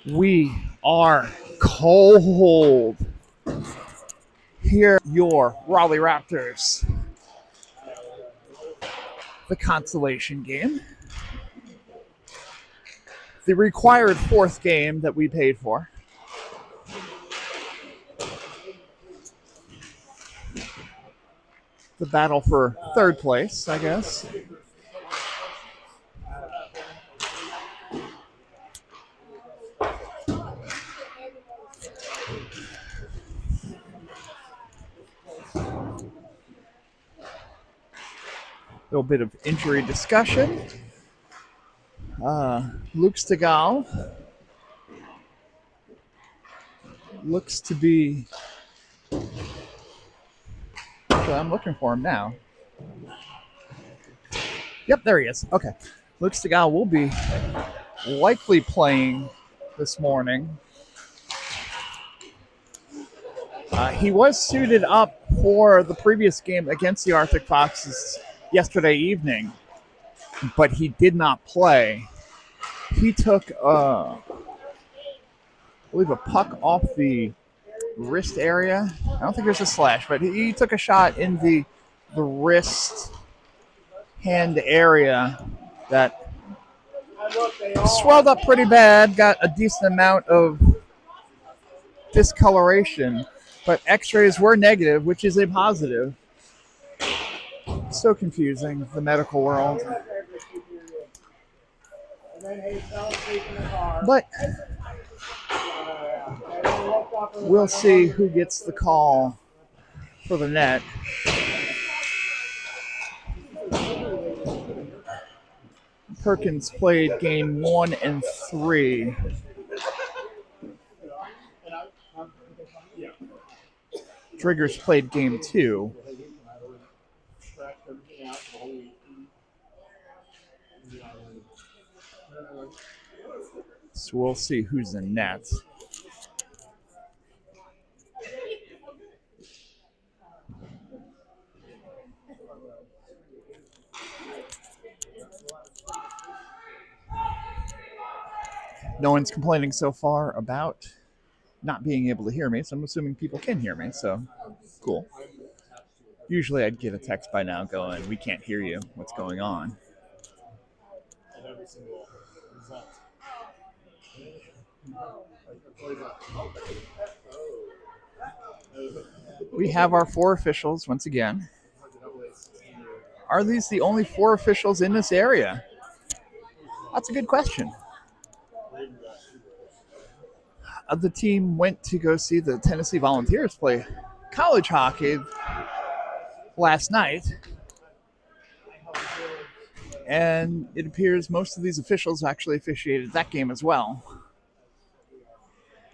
We are cold. Here, your Raleigh Raptors. The consolation game. The required fourth game that we paid for. The battle for third place, I guess. A little bit of injury discussion. Luke Stegall looks to be... So I'm looking for him now. Yep, there he is. Okay. Luke Stegall will be likely playing this morning. He was suited up for the previous game against the Arctic Foxes yesterday evening, but he did not play. He took, I believe, a puck off the wrist area. I don't think there's a slash, but he took a shot in the wrist hand area that swelled up pretty bad, got a decent amount of discoloration, but x-rays were negative, which is a positive. So confusing, the medical world. But we'll see who gets the call for the net. Perkins played game 1 and 3. Driggers played game 2. So we'll see who's in net. No one's complaining so far about not being able to hear me, so I'm assuming people can hear me, so cool. Usually I'd get a text by now going, "We can't hear you. What's going on?" We have our 4 officials once again. Are these the only 4 officials in this area? That's a good question. The team went to go see the Tennessee Volunteers play college hockey last night, and it appears most of these officials actually officiated that game as well.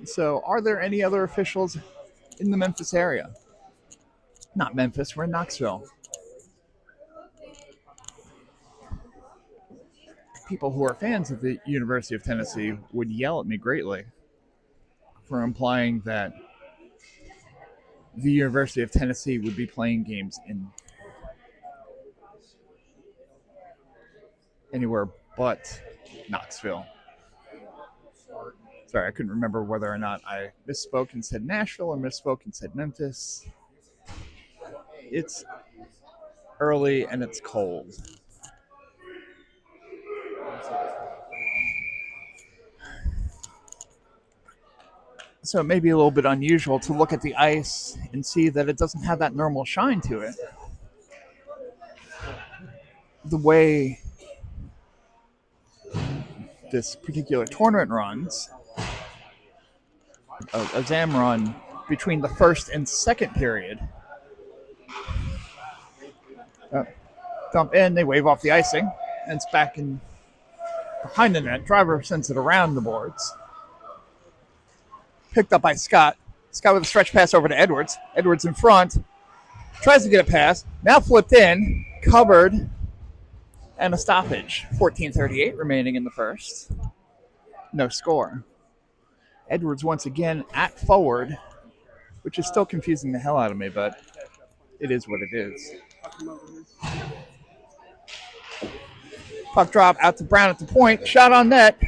So are there any other officials in the Memphis area? Not Memphis, we're in Knoxville. People who are fans of the University of Tennessee would yell at me greatly for implying that the University of Tennessee would be playing games in anywhere but Knoxville. Sorry, I couldn't remember whether or not I misspoke and said Nashville or misspoke and said Memphis. It's early and it's cold. So it may be a little bit unusual to look at the ice and see that it doesn't have that normal shine to it. The way this particular tournament runs, a Zam run between the first and second period. Dump in, they wave off the icing, and it's back in behind the net. Driver sends it around the boards. Picked up by Scott. Scott with a stretch pass over to Edwards. Edwards in front. Tries to get a pass. Now flipped in. Covered. And a stoppage. 14:38 remaining in the first. No score. Edwards once again at forward, which is still confusing the hell out of me, but it is what it is. Puck drop out to Brown at the point. Shot on net.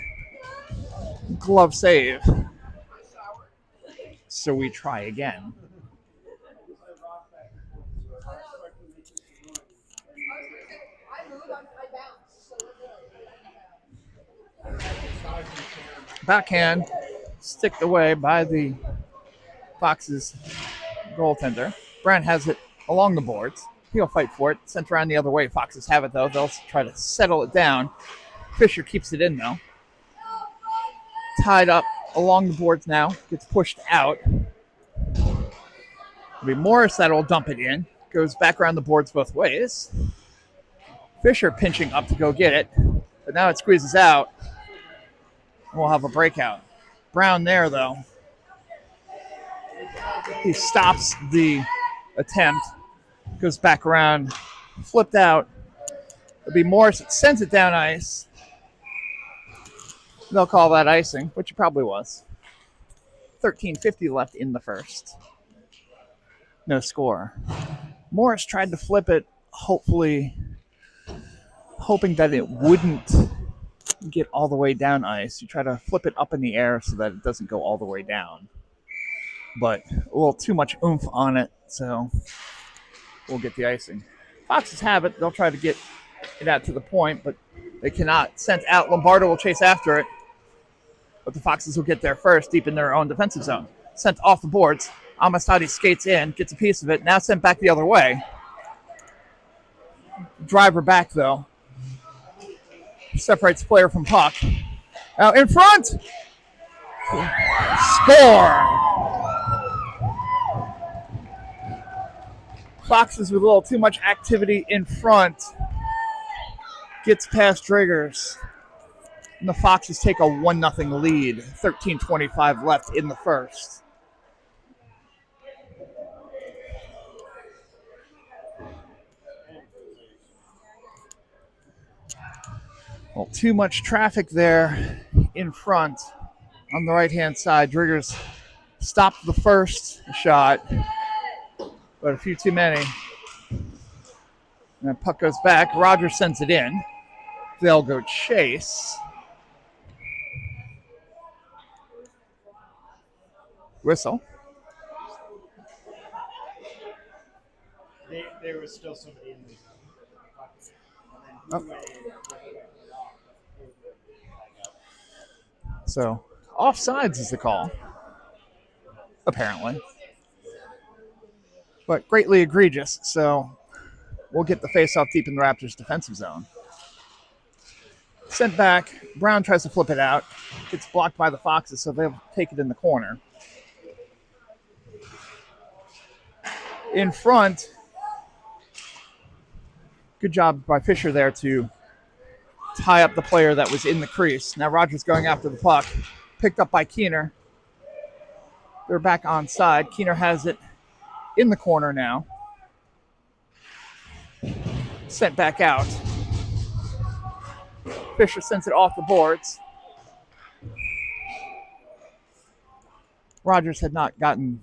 Glove save. So we try again. Backhand sticked away by the Fox's goaltender. Brown has it along the boards. He'll fight for it. Sent around the other way. Foxes have it, though. They'll try to settle it down. Fisher keeps it in, though. Tied up along the boards now. Gets pushed out. It'll be Morris that'll dump it in. Goes back around the boards both ways. Fisher pinching up to go get it. But now it squeezes out. We'll have a breakout. Brown there, though. He stops the attempt. Goes back around. Flipped out. It'll be Morris that sends it down ice. They'll call that icing, which it probably was. 13:50 left in the first. No score. Morris tried to flip it, hoping that it wouldn't get all the way down ice. You try to flip it up in the air so that it doesn't go all the way down. But a little too much oomph on it, so we'll get the icing. Foxes have it. They'll try to get it out to the point, but they cannot. Sent out. Lombardo will chase after it. But the Foxes will get there first, deep in their own defensive zone. Sent off the boards. Amistadi skates in, gets a piece of it. Now sent back the other way. Driver back, though. Separates player from puck. Out in front! Score! Foxes with a little too much activity in front. Gets past Driggers. And the Foxes take a 1-0 lead. 13:25 left in the first. Well, too much traffic there in front on the right-hand side. Driggers stopped the first shot, but a few too many. And the puck goes back. Rogers sends it in. They'll go chase. Whistle. There was still somebody in the So, offsides is the call, apparently. But greatly egregious, so we'll get the face-off deep in the Raptors' defensive zone. Sent back. Brown tries to flip it out. Gets blocked by the Foxes, so they'll take it in the corner. In front, good job by Fisher there to tie up the player that was in the crease. Now Rogers going after the puck. Picked up by Keener. They're back on side. Keener has it in the corner now. Sent back out. Fisher sends it off the boards. Rogers had gotten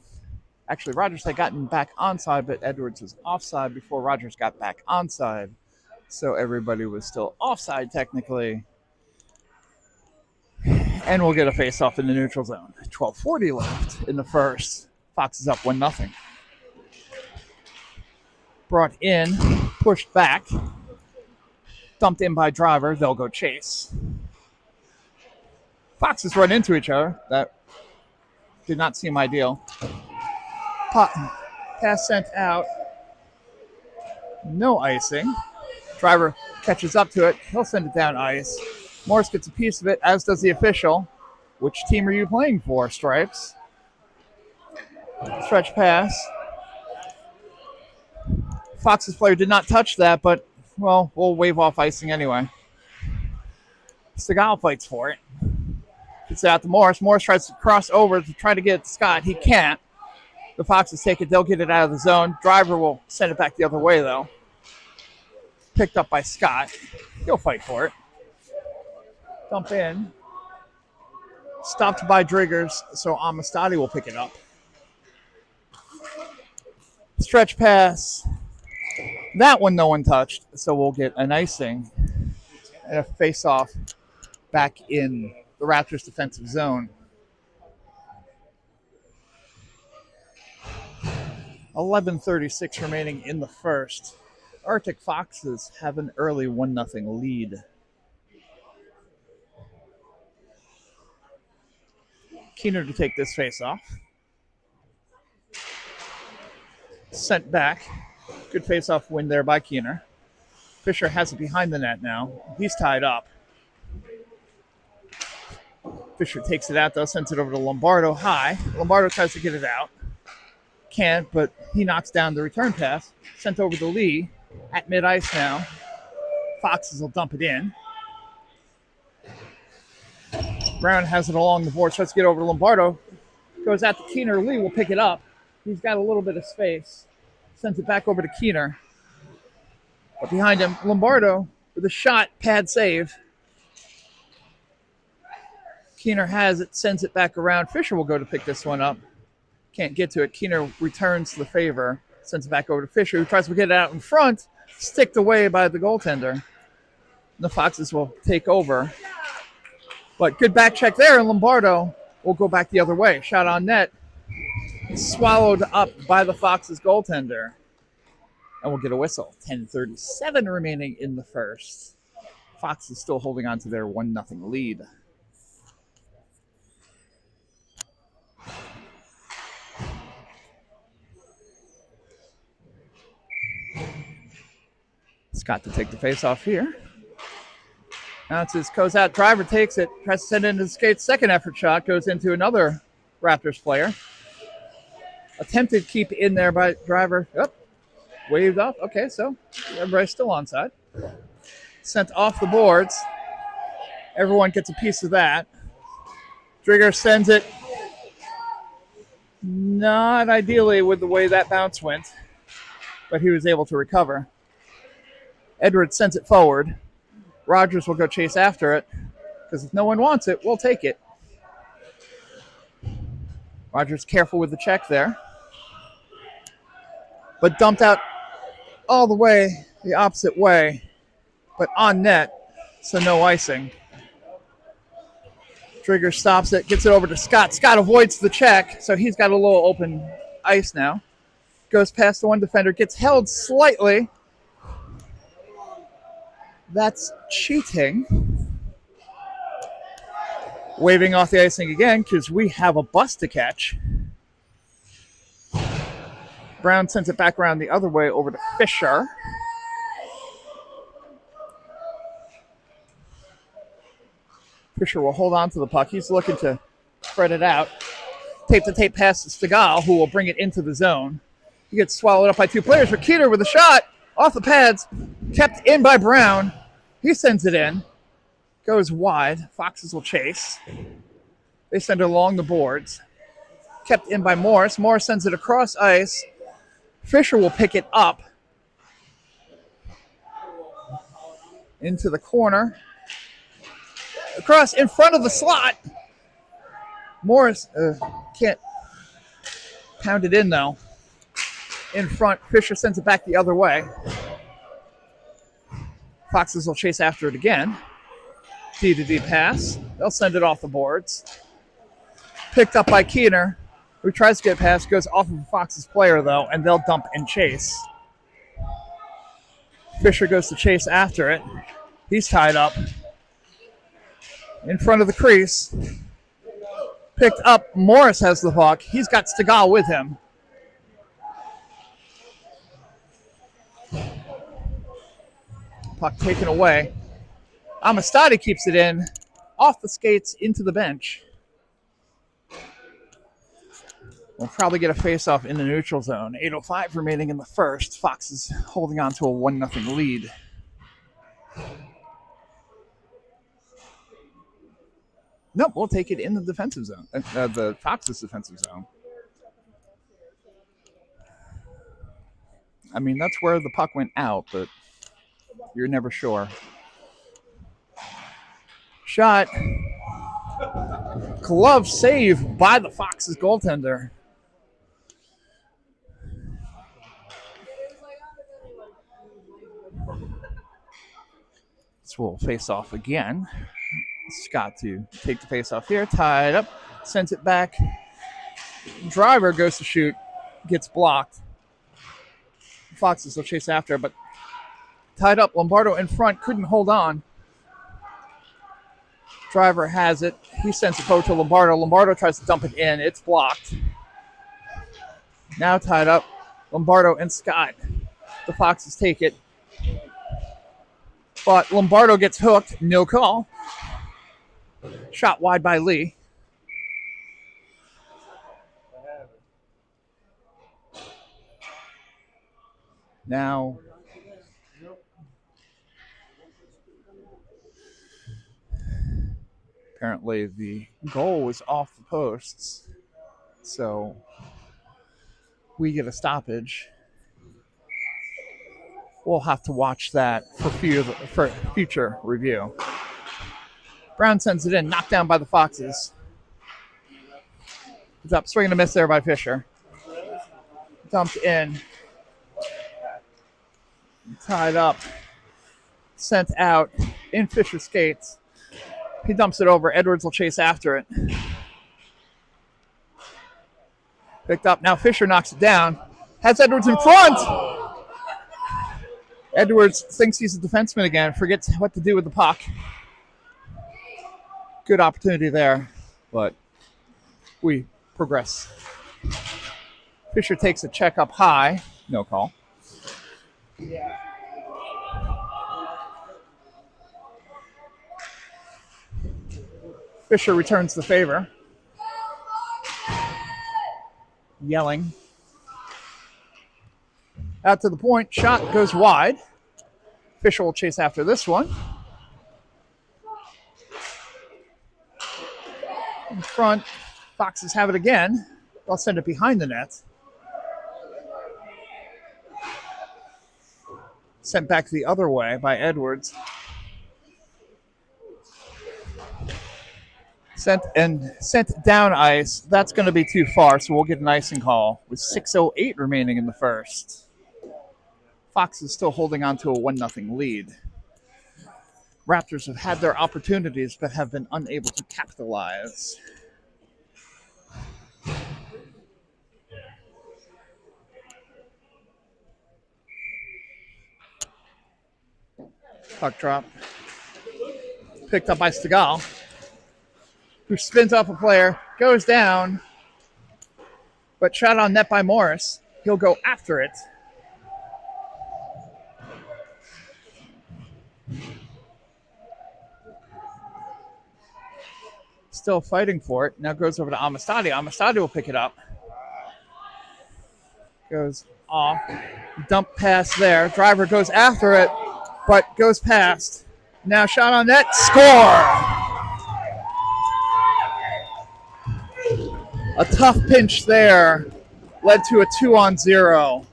back onside, but Edwards was offside before Rogers got back onside. So everybody was still offside technically. And we'll get a face-off in the neutral zone. 12:40 left in the first. Fox is up 1-0. Brought in, pushed back. Dumped in by Driver. They'll go chase. Foxes run into each other. That did not seem ideal. Pass sent out. No icing. Driver catches up to it. He'll send it down ice. Morris gets a piece of it, as does the official. Which team are you playing for, Stripes? Stretch pass. Fox's player did not touch that, but, well, we'll wave off icing anyway. Segal fights for it. Gets it out to Morris. Morris tries to cross over to try to get it to Scott. He can't. The Foxes take it. They'll get it out of the zone. Driver will send it back the other way, though. Picked up by Scott. He'll fight for it. Dump in. Stopped by Driggers, so Amistadi will pick it up. Stretch pass. That one no one touched, so we'll get an icing and a face-off back in the Raptors' defensive zone. 11:36 remaining in the first. Arctic Foxes have an early 1-0 lead. Keener to take this face-off. Sent back. Good face-off win there by Keener. Fisher has it behind the net now. He's tied up. Fisher takes it out, though, sends it over to Lombardo high. Lombardo tries to get it out. Can't, but he knocks down the return pass. Sent over to Lee at mid-ice now. Foxes will dump it in. Brown has it along the board, tries to get over to Lombardo. Goes out to Keener. Lee will pick it up. He's got a little bit of space. Sends it back over to Keener. But behind him, Lombardo with a shot, pad save. Keener has it, sends it back around. Fisher will go to pick this one up. Can't get to it. Keener returns the favor, sends it back over to Fisher, who tries to get it out in front, sticked away by the goaltender. The Foxes will take over. But good back check there, and Lombardo will go back the other way. Shot on net. Swallowed up by the Foxes goaltender. And we'll get a whistle. 10:37 remaining in the first. Foxes still holding on to their 1-0 lead. Scott to take the face-off here. Bounces, goes out, driver takes it, tries to send it into the skates. Second effort shot goes into another Raptors player. Attempted keep in there by driver. Oh, waved off. Okay, so everybody's still onside. Sent off the boards. Everyone gets a piece of that. Drigger sends it. Not ideally with the way that bounce went, but he was able to recover. Edwards sends it forward. Rogers will go chase after it, because if no one wants it, we'll take it. Rogers careful with the check there. But dumped out all the way, the opposite way, but on net, so no icing. Trigger stops it, gets it over to Scott. Scott avoids the check, so he's got a little open ice now. Goes past the one defender, gets held slightly. That's cheating. Waving off the icing again because we have a bus to catch. Brown sends it back around the other way over to Fisher. Fisher will hold on to the puck. He's looking to spread it out. Tape-to-tape pass to Stegall, who will bring it into the zone. He gets swallowed up by two players. Keener with a shot off the pads. Kept in by Brown. He sends it in. Goes wide. Foxes will chase. They send it along the boards. Kept in by Morris. Morris sends it across ice. Fisher will pick it up. Into the corner. Across in front of the slot. Morris can't pound it in, though. In front, Fisher sends it back the other way. Foxes will chase after it again. D-to-D pass. They'll send it off the boards. Picked up by Keener, who tries to get past, goes off of Fox's player, though, and they'll dump and chase. Fisher goes to chase after it. He's tied up. In front of the crease. Picked up. Morris has the puck. He's got Stegall with him. Puck taken away. Amistadi keeps it in. Off the skates into the bench. We'll probably get a face-off in the neutral zone. 8:05 remaining in the first. Foxes holding on to a 1-0 lead. Nope, we'll take it in the defensive zone. The Fox's defensive zone. I mean, that's where the puck went out, but you're never sure. Shot. Glove save by the Fox's goaltender. So we'll face off again. Scott to take the face off here. Tied up. Sends it back. Driver goes to shoot. Gets blocked. Foxes will chase after, but tied up. Lombardo in front. Couldn't hold on. Driver has it. He sends it forward to Lombardo. Lombardo tries to dump it in. It's blocked. Now tied up. Lombardo and Scott. The Foxes take it. But Lombardo gets hooked. No call. Shot wide by Lee. Now apparently the goal was off the posts, so we get a stoppage. We'll have to watch that for future review. Brown sends it in, knocked down by the Foxes. It's up, swing and a miss there by Fisher. Dumped in. Tied up. Sent out in Fisher's skates. He dumps it over. Edwards will chase after it. Picked up. Now Fisher knocks it down. Has Edwards in front. Edwards thinks he's a defenseman again. Forgets what to do with the puck. Good opportunity there, but we progress. Fisher takes a check up high. No call. Fisher returns the favor. Yelling. Out to the point. Shot goes wide. Fisher will chase after this one. In front. Foxes have it again. They'll send it behind the net. Sent back the other way by Edwards. Sent down ice. That's going to be too far, so we'll get an icing call with 6:08 remaining in the first. Fox is still holding on to a 1-0 lead. Raptors have had their opportunities but have been unable to capitalize. Puck drop. Picked up by Stegall, who spins off a player, goes down, but shot on net by Morris. He'll go after it. Still fighting for it. Now goes over to Amistadi. Amistadi will pick it up. Goes off. Dump pass there. Driver goes after it, but goes past. Now shot on net. Score! A tough pinch there led to a 2-on-0.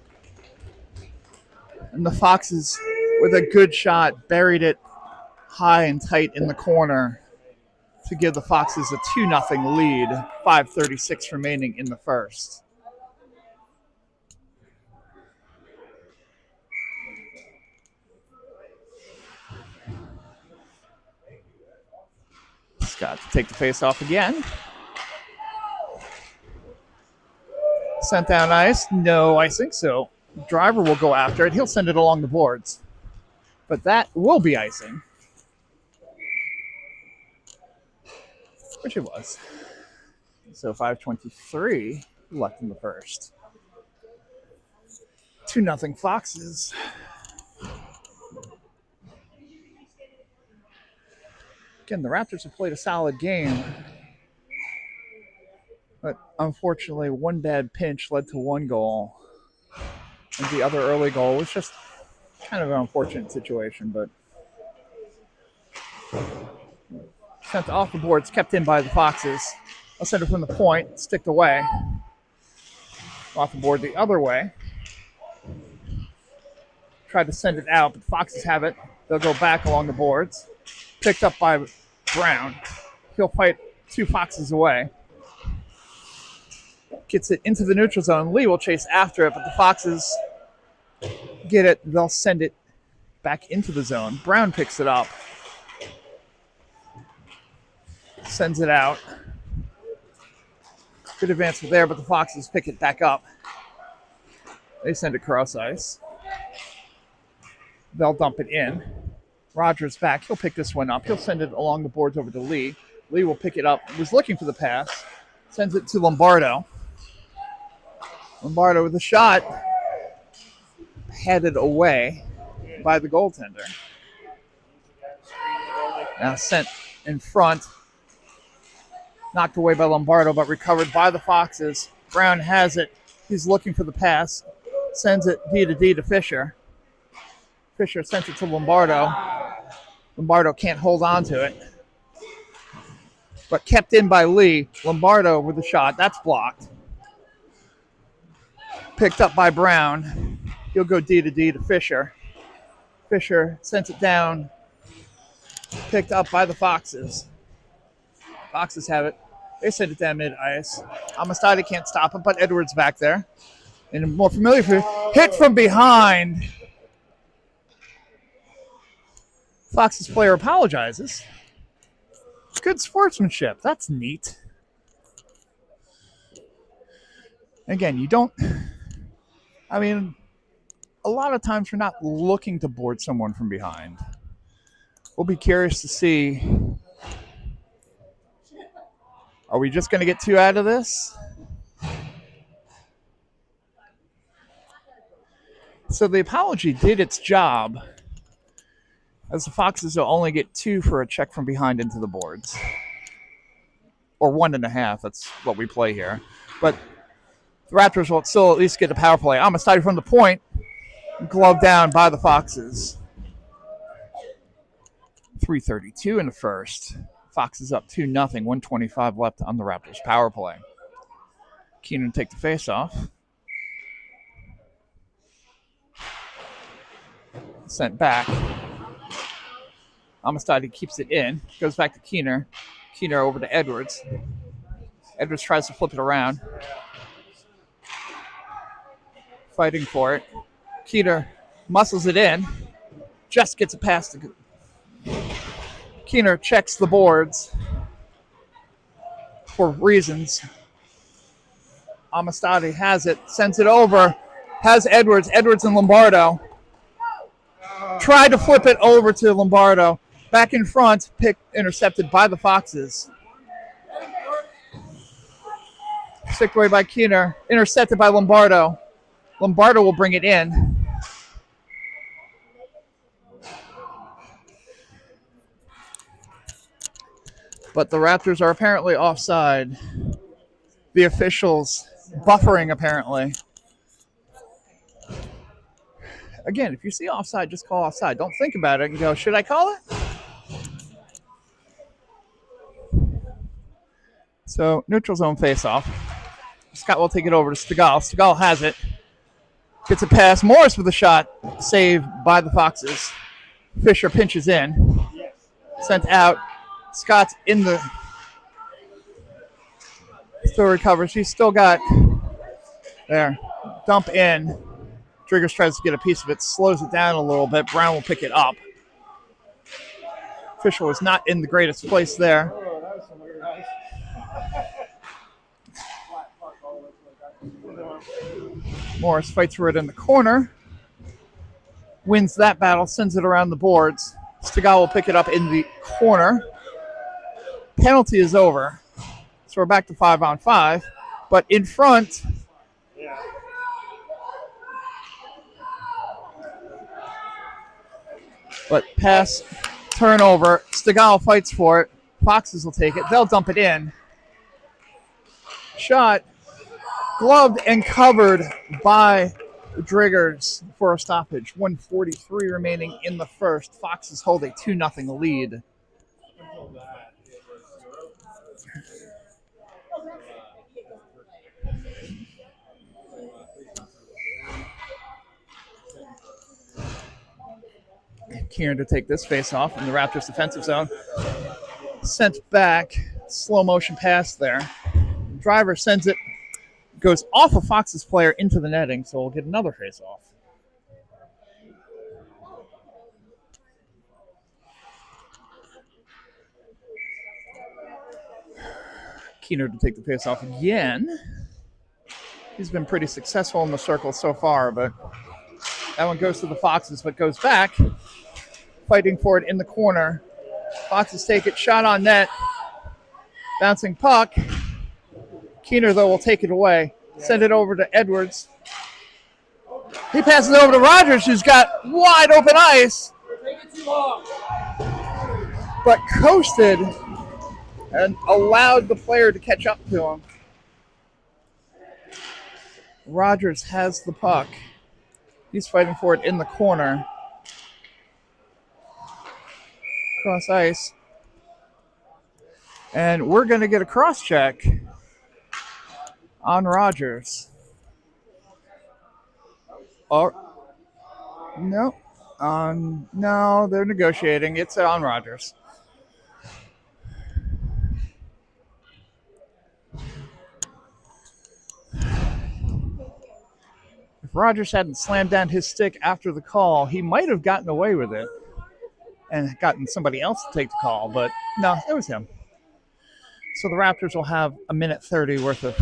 And the Foxes, with a good shot, buried it high and tight in the corner to give the Foxes a 2-0 lead. 5:36 remaining in the first. Scott to take the face off again. Sent down ice. No icing, so Driver will go after it. He'll send it along the boards. But that will be icing. Which it was. So 5:23 left in the first. 2-0 Foxes. Again, the Raptors have played a solid game. But unfortunately, one bad pinch led to one goal. And the other early goal was just kind of an unfortunate situation, but Sent off the boards, kept in by the Foxes. I'll send it from the point, sticked away. Off the board the other way. Tried to send it out, but the Foxes have it. They'll go back along the boards. Picked up by Brown. He'll fight 2 Foxes away. Gets it into the neutral zone. Lee will chase after it, but the Foxes get it. They'll send it back into the zone. Brown picks it up. Sends it out. Good advance from there, but the Foxes pick it back up. They send it cross ice. They'll dump it in. Rogers back. He'll pick this one up. He'll send it along the boards over to Lee. Lee will pick it up. Was looking for the pass. Sends it to Lombardo. Lombardo with a shot. Headed away by the goaltender. Now sent in front. Knocked away by Lombardo, but recovered by the Foxes. Brown has it. He's looking for the pass. Sends it D to Fisher. Fisher sends it to Lombardo. Lombardo can't hold on to it. But kept in by Lee. Lombardo with the shot. That's blocked. Picked up by Brown. He'll go D to Fisher. Fisher sends it down. Picked up by the Foxes. Foxes have it. They send it down mid-ice. Amistadi can't stop it, but Edwards back there. And a more familiar hit from behind. Foxes player apologizes. Good sportsmanship. That's neat. Again, you don't... I mean, a lot of times we're not looking to board someone from behind. We'll be curious to see... Are we just going to get 2 out of this? So the apology did its job, as the Foxes will only get 2 for a check from behind into the boards. Or 1.5, that's what we play here. But the Raptors will still at least get a power play. Amistadi from the point, gloved down by the Foxes. 3:32 in the first. Foxes up 2-0, 1:25 left on the Raptors power play. Keenan take the face-off. Sent back. Amistadi keeps it in. Goes back to Keener. Keener over to Edwards. Edwards tries to flip it around. Fighting for it. Keener muscles it in. Just gets it past the... Keener checks the boards for reasons. Amistadi has it, sends it over, has Edwards and Lombardo. Tried to flip it over to Lombardo. Back in front, intercepted by the Foxes. Sticked away by Keener, intercepted by Lombardo. Lombardo will bring it in. But the Raptors are apparently offside. The officials buffering, apparently. Again, if you see offside, just call offside. Don't think about it and go, should I call it? So, neutral zone face-off. Scott will take it over to Stegall. Stegall has it. Gets a pass. Morris with a shot. Saved by the Foxes. Fisher pinches in. Sent out. Scott's in the... Still recovers. He's still got... There. Dump in. Driggers tries to get a piece of it. Slows it down a little bit. Brown will pick it up. Fisher was not in the greatest place there. Morris fights for it in the corner. Wins that battle. Sends it around the boards. Stegall will pick it up in the corner. Penalty is over. So we're back to 5-on-5. But in front... But pass, turnover. Stegall fights for it. Foxes will take it. They'll dump it in. Shot. Gloved and covered by the Driggers for a stoppage. 1:43 remaining in the first. Foxes hold a 2-0 lead. Kieran to take this face off in the Raptors defensive zone. Sent back, slow motion pass there. Driver sends it, goes off of Fox's player into the netting, so we'll get another face off. Keener to take the face off again. He's been pretty successful in the circle so far, but that one goes to the Foxes, but goes back, fighting for it in the corner. Foxes take it, shot on net, bouncing puck. Keener, though, will take it away, send it over to Edwards. He passes it over to Rogers, who's got wide open ice, but coasted and allowed the player to catch up to him. Rogers has the puck. He's fighting for it in the corner. Cross ice. And we're going to get a cross check on Rogers. Oh, no. No, they're negotiating. It's on Rogers. If Rogers hadn't slammed down his stick after the call, he might have gotten away with it and gotten somebody else to take the call, but no, it was him. So the Raptors will have a minute 30 worth of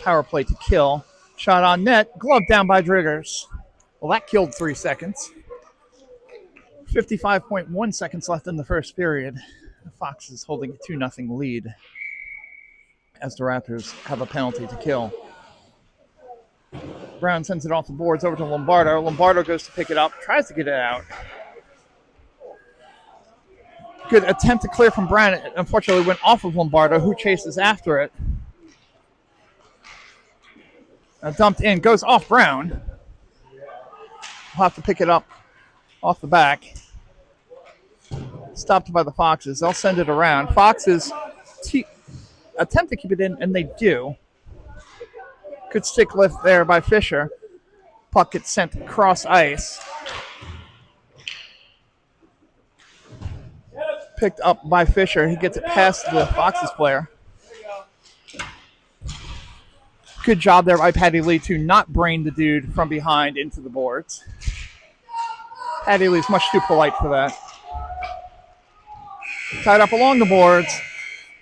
power play to kill. Shot on net, gloved down by Driggers. Well, that killed 3 seconds. 55.1 seconds left in the first period. The Foxes holding a 2-0 lead as the Raptors have a penalty to kill. Brown sends it off the boards over to Lombardo. Lombardo goes to pick it up, tries to get it out. Good attempt to clear from Brown. It unfortunately went off of Lombardo, who chases after it. Dumped in, goes off Brown. We'll have to pick it up off the back. Stopped by the Foxes. They'll send it around. Foxes attempt to keep it in, and they do. Good stick lift there by Fisher. Puck gets sent across ice. Picked up by Fisher. He gets it past the Foxes player. Good job there by Patty Lee to not brain the dude from behind into the boards. Patty Lee's much too polite for that. Tied up along the boards,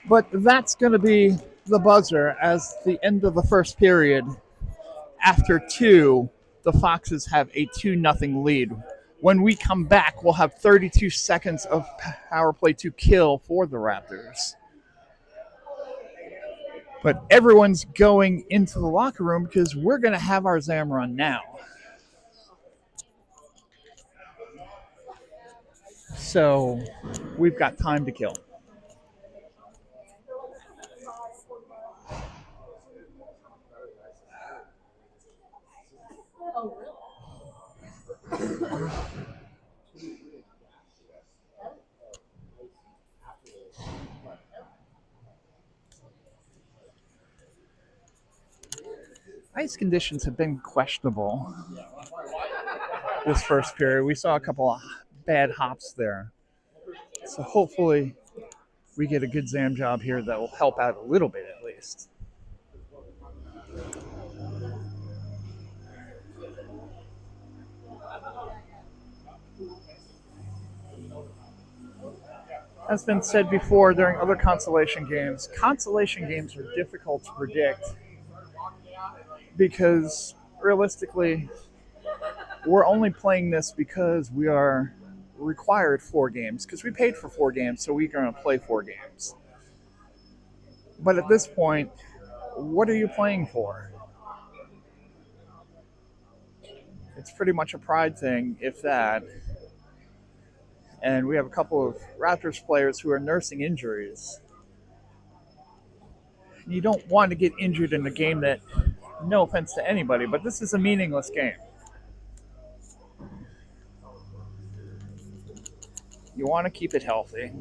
but that's going to be the buzzer as the end of the first period. After 2, the Foxes have a 2-0 lead. When we come back, we'll have 32 seconds of power play to kill for the Raptors. But everyone's going into the locker room because we're going to have our Zam run now. So we've got time to kill. Ice conditions have been questionable this first period. We saw a couple of bad hops there. So hopefully we get a good Zam job here that will help out a little bit at least. As been said before during other consolation games are difficult to predict because realistically, we're only playing this because we are required 4 games, because we paid for 4 games, so we're going to play 4 games. But at this point, what are you playing for? It's pretty much a pride thing, if that. And we have a couple of Raptors players who are nursing injuries. You don't want to get injured in a game that, no offense to anybody, but this is a meaningless game. You want to keep it healthy.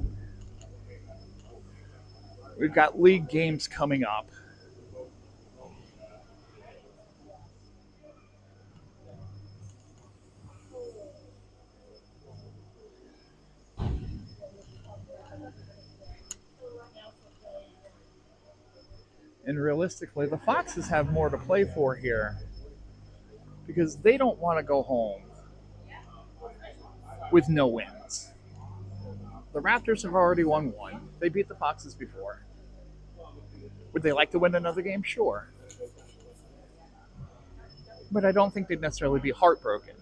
We've got league games coming up. And realistically, the Foxes have more to play for here because they don't want to go home with no wins. The Raptors have already won one. They beat the Foxes before. Would they like to win another game? Sure. But I don't think they'd necessarily be heartbroken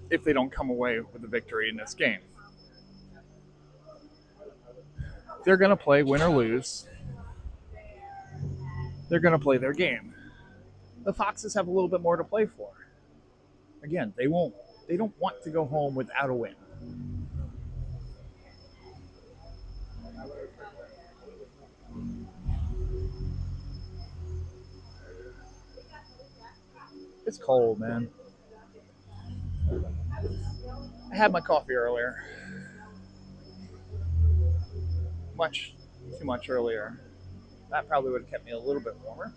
if they don't come away with a victory in this game. They're going to play win or lose. They're going to play their game. The Foxes have a little bit more to play for. Again, they don't want to go home without a win. It's cold, man. I had my coffee earlier. Much too much earlier. That probably would have kept me a little bit warmer.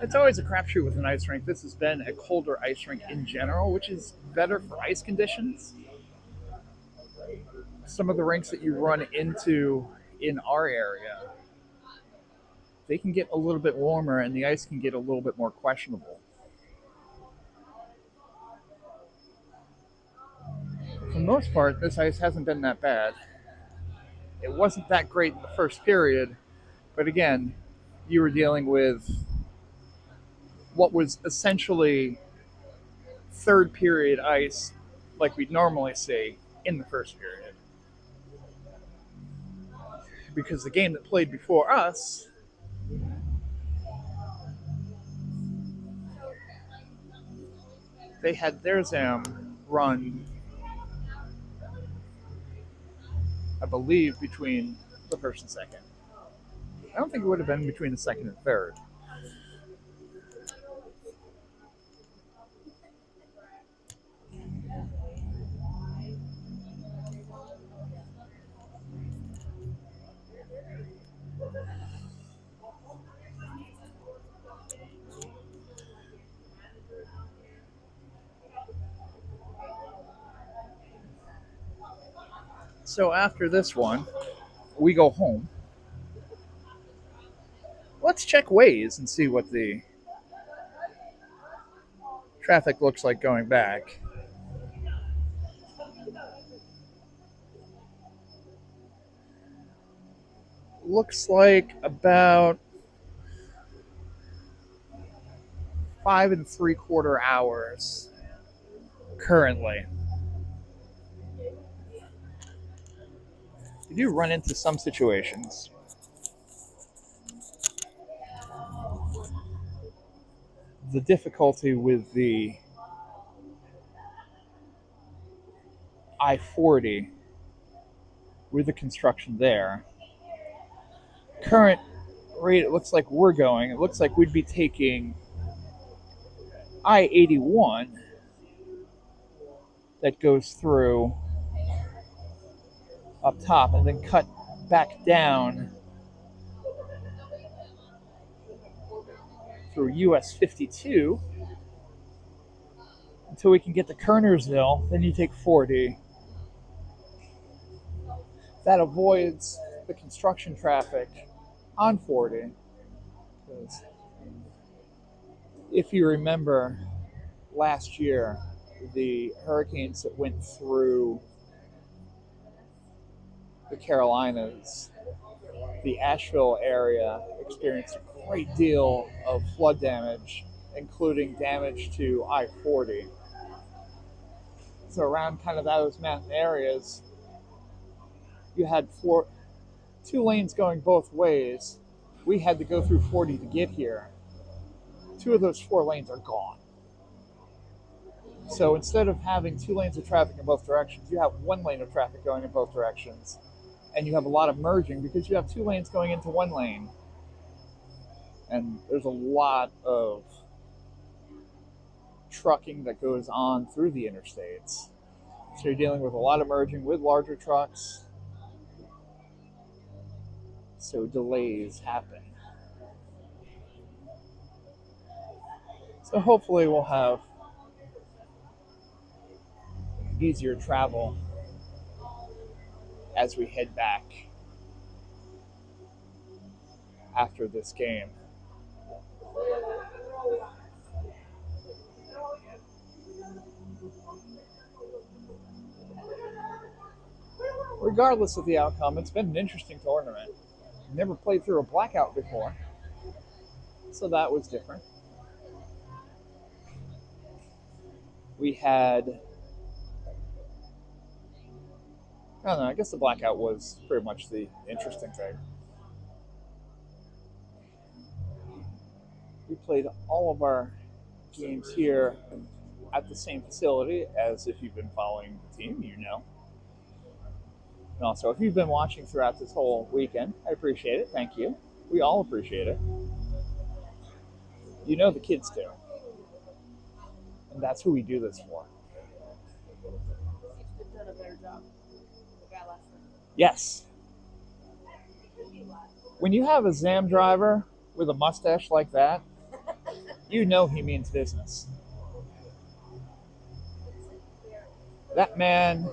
It's always a crapshoot with an ice rink. This has been a colder ice rink in general, which is better for ice conditions. Some of the rinks that you run into in our area, they can get a little bit warmer and the ice can get a little bit more questionable. For the most part, this ice hasn't been that bad. It wasn't that great in the first period, but again, you were dealing with what was essentially third period ice like we'd normally see in the first period. Because the game that played before us they had their ZAM run, I believe, between the first and second. I don't think it would have been between the second and third. So after this one, we go home. Let's check Waze and see what the traffic looks like going back. Looks like about 5.75 hours currently. You do run into some situations. The difficulty with the I-40, with the construction there, current rate, it looks like we're going, it looks like we'd be taking I-81 that goes through up top and then cut back down through US 52 until we can get to Kernersville. Then you take 40. That avoids the construction traffic on 40. If you remember last year, the hurricanes that went through the Carolinas, the Asheville area experienced a great deal of flood damage, including damage to I-40. So around kind of those mountain areas, you had two lanes going both ways. We had to go through 40 to get here. 2 of those 4 lanes are gone. So instead of having 2 lanes of traffic in both directions, you have 1 lane of traffic going in both directions. And you have a lot of merging because you have 2 lanes going into 1 lane. And there's a lot of trucking that goes on through the interstates. So you're dealing with a lot of merging with larger trucks. So delays happen. So hopefully we'll have easier travel as we head back after this game. Regardless of the outcome, it's been an interesting tournament. Never played through a blackout before, so that was different. We had, I don't know, I guess the blackout was pretty much the interesting thing. We played all of our games here at the same facility, as if you've been following the team, you know. And also, if you've been watching throughout this whole weekend, I appreciate it. Thank you. We all appreciate it. You know the kids do. And that's who we do this for. Yes. When you have a Zam driver with a mustache like that, you know he means business. That man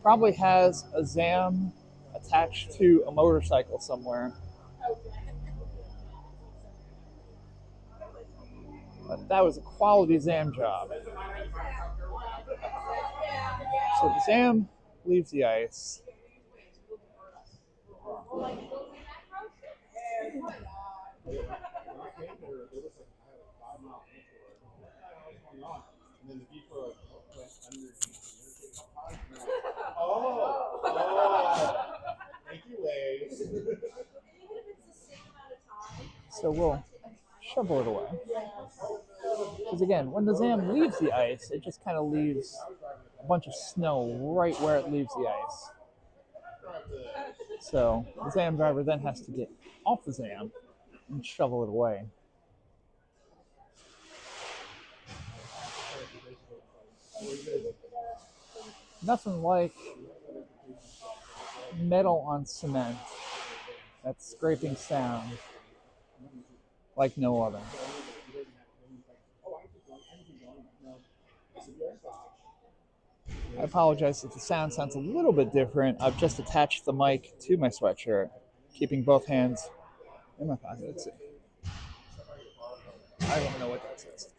probably has a Zam attached to a motorcycle somewhere. But that was a quality Zam job. So the Zam leaves the ice. So we'll shovel it away. Because again, when the Zam leaves the ice, it just kind of leaves a bunch of snow right where it leaves the ice. So the Zam driver then has to get off the Zam and shovel it away. Nothing like metal on cement. That scraping sound like no other. I apologize if the sound sounds a little bit different. I've just attached the mic to my sweatshirt, keeping both hands in my pocket. Let's see. I don't know what that says.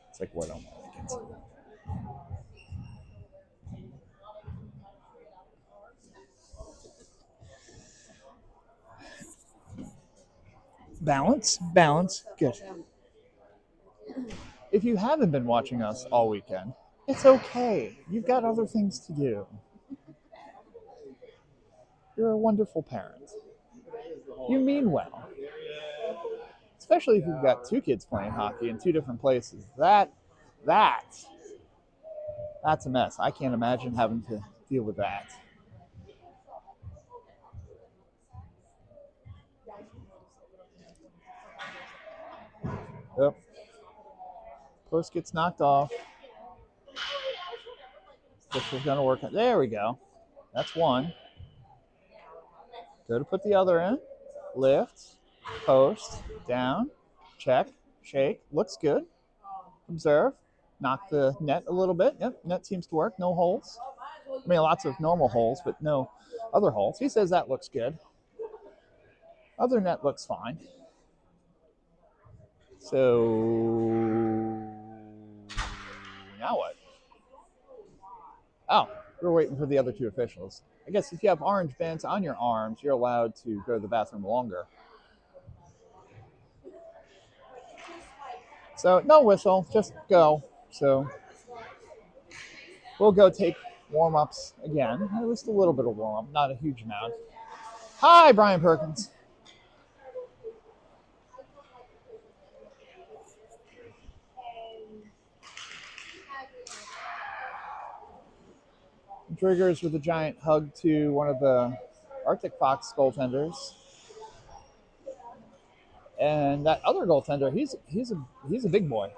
It's like what on my weekends. Balance, good. If you haven't been watching us all weekend, it's okay. You've got other things to do. You're a wonderful parent. You mean well. Especially if you've got two kids playing hockey in two different places. That's a mess. I can't imagine having to deal with that. Yep. Post gets knocked off. This is going to work. There we go. That's one. Go to put the other in. Lift. Post. Down. Check. Shake. Looks good. Observe. Knock the net a little bit. Yep. Net seems to work. No holes. I mean, lots of normal holes, but no other holes. He says that looks good. Other net looks fine. So now what? Oh, we're waiting for the other two officials. I guess if you have orange bands on your arms, you're allowed to go to the bathroom longer. So no whistle, just go. So we'll go take warm-ups again. At least a little bit of warm-up, not a huge amount. Hi, Brian Perkins. Triggers with a giant hug to one of the Arctic Fox goaltenders. And that other goaltender, he's a big boy.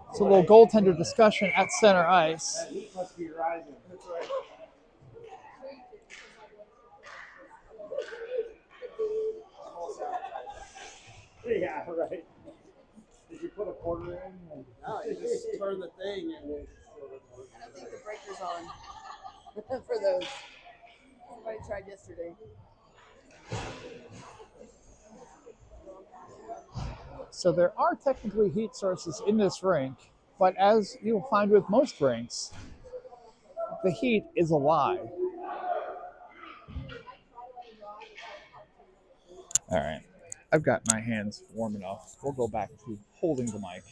It's a little goaltender discussion at center ice. Right. Did you put a quarter in? No, you just turn the thing and. I don't think the breaker's on for those. Somebody tried yesterday. So there are technically heat sources in this rink, but as you'll find with most rinks, the heat is a lie. All right. I've got my hands warm enough. We'll go back to holding the mic.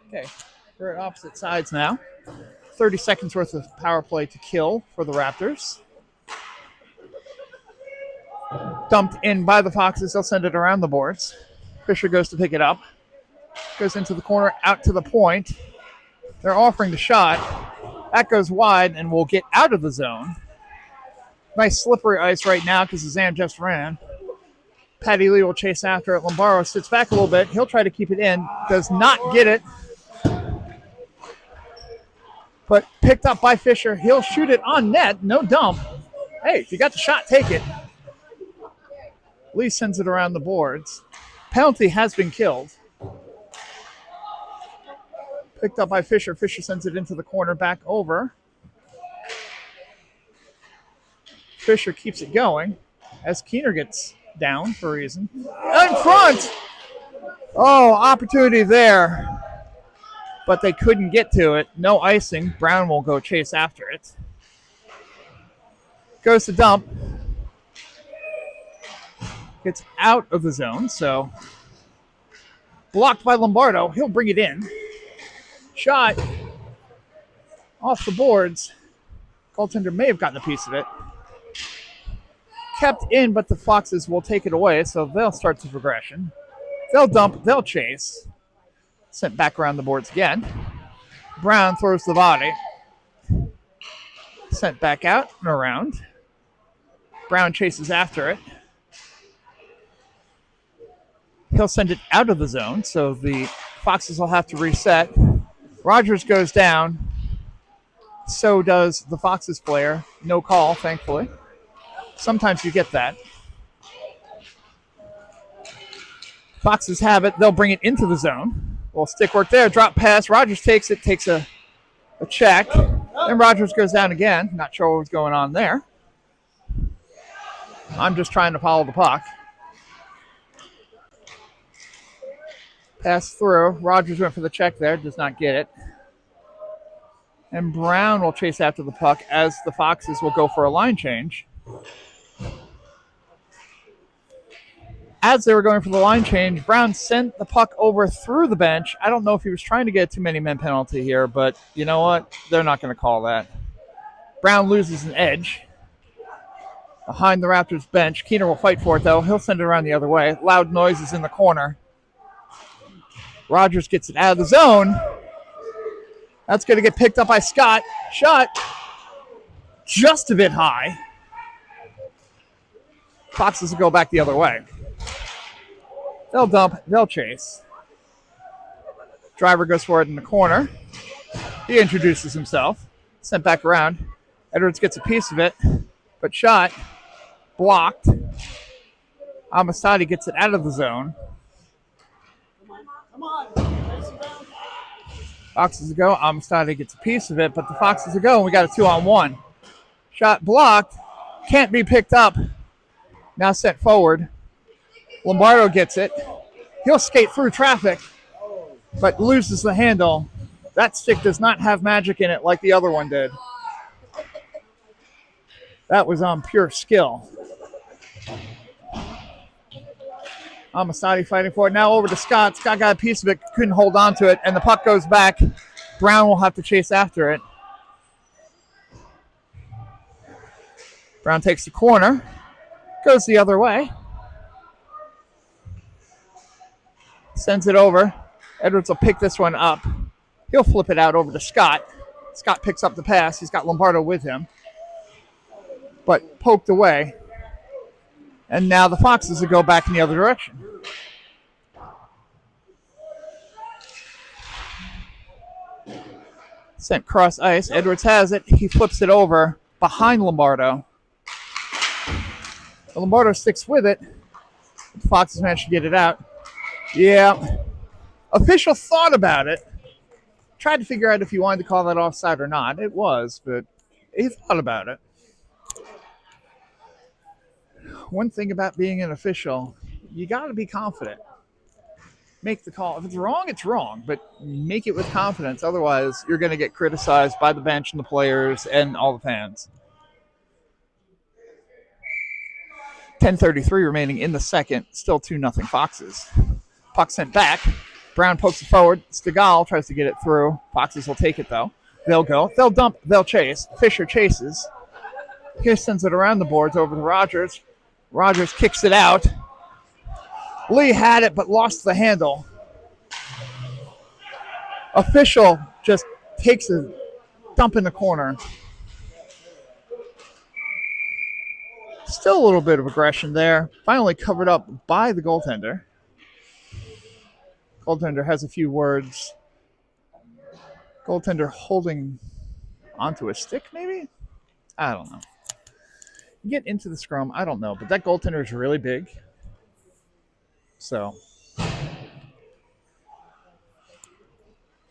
Okay. We're at opposite sides now. 30 seconds worth of power play to kill for the Raptors. Dumped in by the Foxes. They'll send it around the boards. Fisher goes to pick it up. Goes into the corner, out to the point. They're offering the shot. That goes wide and will get out of the zone. Nice slippery ice right now because Zan just ran. Patty Lee will chase after it. Lombardo sits back a little bit. He'll try to keep it in. Does not get it. But picked up by Fisher. He'll shoot it on net. No dump. Hey, if you got the shot, take it. Lee sends it around the boards. Penalty has been killed. Picked up by Fisher. Fisher sends it into the corner, back over. Fisher keeps it going as Keener gets down for a reason. In front! Oh, opportunity there. But they couldn't get to it. No icing. Brown will go chase after it. Goes to dump. Gets out of the zone, so blocked by Lombardo. He'll bring it in. Shot off the boards. Goaltender may have gotten a piece of it. Kept in, but the Foxes will take it away, so they'll start the progression. They'll dump, they'll chase. Sent back around the boards again. Brown throws the body. Sent back out and around. Brown chases after it. He'll send it out of the zone, so the Foxes will have to reset. Rogers goes down. So does the Foxes player. No call, thankfully. Sometimes you get that. Foxes have it. They'll bring it into the zone. Well, stick work there. Drop pass. Rogers takes it. Takes a check. Then Rogers goes down again. Not sure what's going on there. I'm just trying to follow the puck. Pass through. Rogers went for the check there. Does not get it. And Brown will chase after the puck as the Foxes will go for a line change. As they were going for the line change, Brown sent the puck over through the bench. I don't know if he was trying to get a too many men penalty here, but you know what? They're not going to call that. Brown loses an edge behind the Raptors bench. Keener will fight for it, though. He'll send it around the other way. Loud noises in the corner. Rogers gets it out of the zone. That's going to get picked up by Scott. Shot just a bit high. Foxes will go back the other way. They'll dump. They'll chase. Driver goes for it in the corner. He introduces himself. Sent back around. Edwards gets a piece of it, but shot blocked. Amistadi gets it out of the zone. Come on. Foxes go. Amistadi gets a piece of it, but the Foxes go, and we got a 2-on-1. Shot blocked. Can't be picked up. Now sent forward. Lombardo gets it. He'll skate through traffic, but loses the handle. That stick does not have magic in it like the other one did. That was on pure skill. Amistadi fighting for it. Now over to Scott. Scott got a piece of it, couldn't hold on to it, and the puck goes back. Brown will have to chase after it. Brown takes the corner. Goes the other way. Sends it over. Edwards will pick this one up. He'll flip it out over to Scott. Scott picks up the pass. He's got Lombardo with him. But poked away. And now the Foxes will go back in the other direction. Sent cross ice. Edwards has it. He flips it over behind Lombardo. Lombardo sticks with it. The Foxes managed to get it out. Yeah. Official thought about it. Tried to figure out if he wanted to call that offside or not. It was, but he thought about it. One thing about being an official, you got to be confident. Make the call. If it's wrong, but make it with confidence. Otherwise, you're going to get criticized by the bench and the players and all the fans. 10:33 remaining in the second. Still 2-0 Foxes. Puck sent back. Brown pokes it forward. Stegall tries to get it through. Foxes will take it, though. They'll go. They'll dump. They'll chase. Fisher chases. Here sends it around the boards over to Rogers. Rogers kicks it out. Lee had it, but lost the handle. Official just takes a dump in the corner. Still a little bit of aggression there. Finally covered up by the goaltender. Goaltender has a few words. Goaltender holding onto a stick, maybe? I don't know. Get into the scrum, I don't know. But that goaltender is really big. So,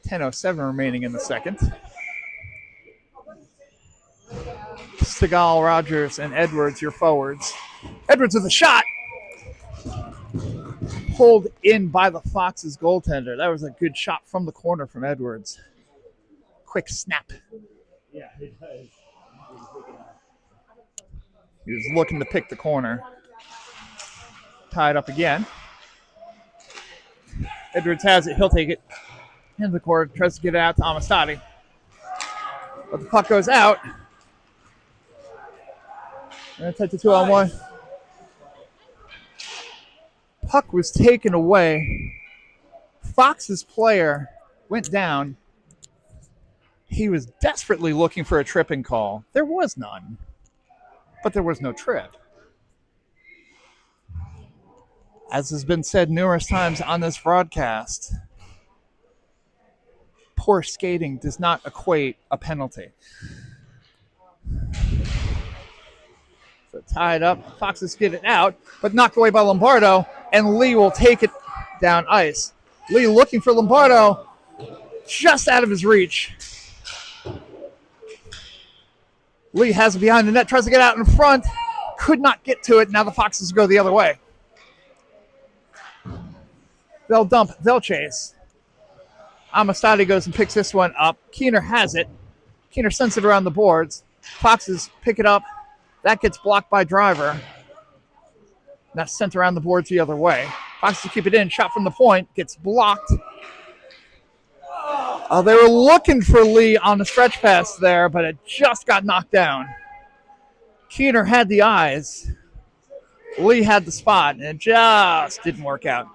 10:07 remaining in the second. Stegall, Rogers, and Edwards, your forwards. Edwards with a shot. Pulled in by the Foxes goaltender. That was a good shot from the corner from Edwards. Quick snap. Yeah, it does. He was looking to pick the corner. Tied up again. Edwards has it. He'll take it. In the corner. Tries to get it out to Amistadi. But the puck goes out. And it's at the 2-on-1. Puck was taken away. Fox's player went down. He was desperately looking for a tripping call. There was none. But there was no trip. As has been said numerous times on this broadcast, poor skating does not equate a penalty. So tied up. Foxes get it out, but knocked away by Lombardo, and Lee will take it down ice. Lee looking for Lombardo, just out of his reach. Lee has it behind the net, tries to get out in front, could not get to it. Now the Foxes go the other way. They'll dump, they'll chase. Amistadi goes and picks this one up. Keener has it. Keener sends it around the boards. Foxes pick it up. That gets blocked by Driver. That's sent around the boards the other way. Foxes keep it in. Shot from the point. Gets blocked. They were looking for Lee on the stretch pass there, but it just got knocked down. Keener had the eyes. Lee had the spot, and it just didn't work out.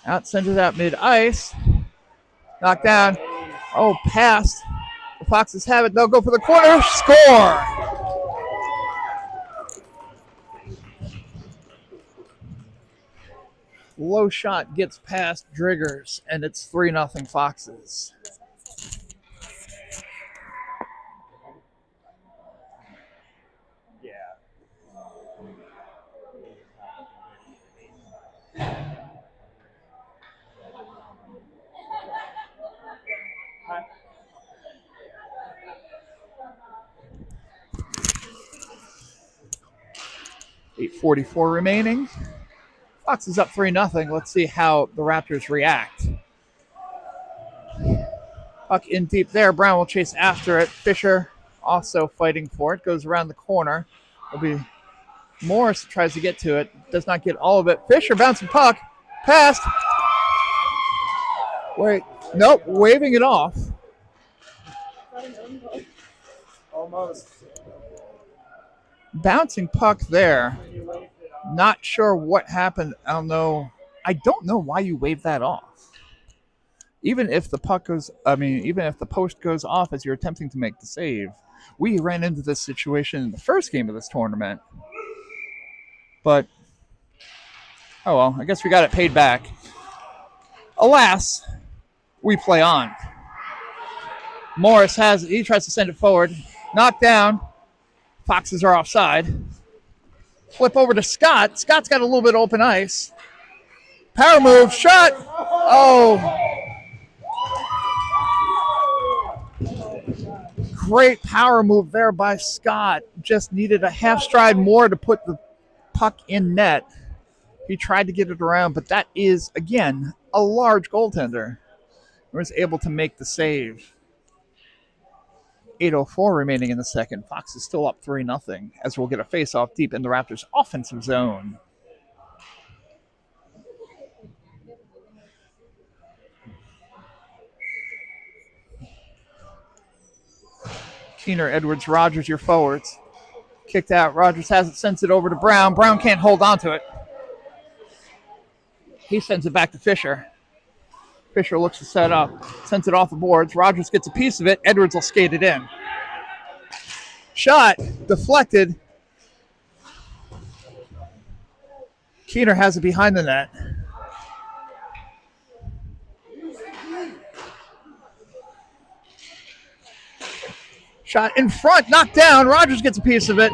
Out, sends it out mid-ice. Knocked down. Oh, passed. The Foxes have it. They'll go for the corner. Score! Low shot gets past Driggers, and it's 3-0 Foxes. .8:44 remaining. Fox is up 3-0. Let's see how the Raptors react. Puck in deep there. Brown will chase after it. Fisher also fighting for it. Goes around the corner. It'll be Morris tries to get to it. Does not get all of it. Fisher bouncing puck. Passed. Wait. Nope. Waving it off. Almost. Bouncing puck there. Not sure what happened. I don't know. I don't know why you wave that off. Even if the post goes off as you're attempting to make the save. We ran into this situation in the first game of this tournament. But, oh well, I guess we got it paid back. Alas, we play on. Morris has it. He tries to send it forward. Knocked down. Foxes are offside. Flip over to Scott. Scott's got a little bit of open ice. Power move, shot. Oh. Great power move there by Scott. Just needed a half stride more to put the puck in net. He tried to get it around, but that is, again, a large goaltender. He was able to make the save. 8:04 remaining in the second. Fox is still up 3-0 as we'll get a face-off deep in the Raptors' offensive zone. Keener, Edwards, Rogers, your forwards. Kicked out. Rogers has it, sends it over to Brown. Brown can't hold on to it. He sends it back to Fisher. Fisher looks to set up, sends it off the boards. Rogers gets a piece of it. Edwards will skate it in. Shot deflected. Keener has it behind the net. Shot in front, knocked down. Rogers gets a piece of it.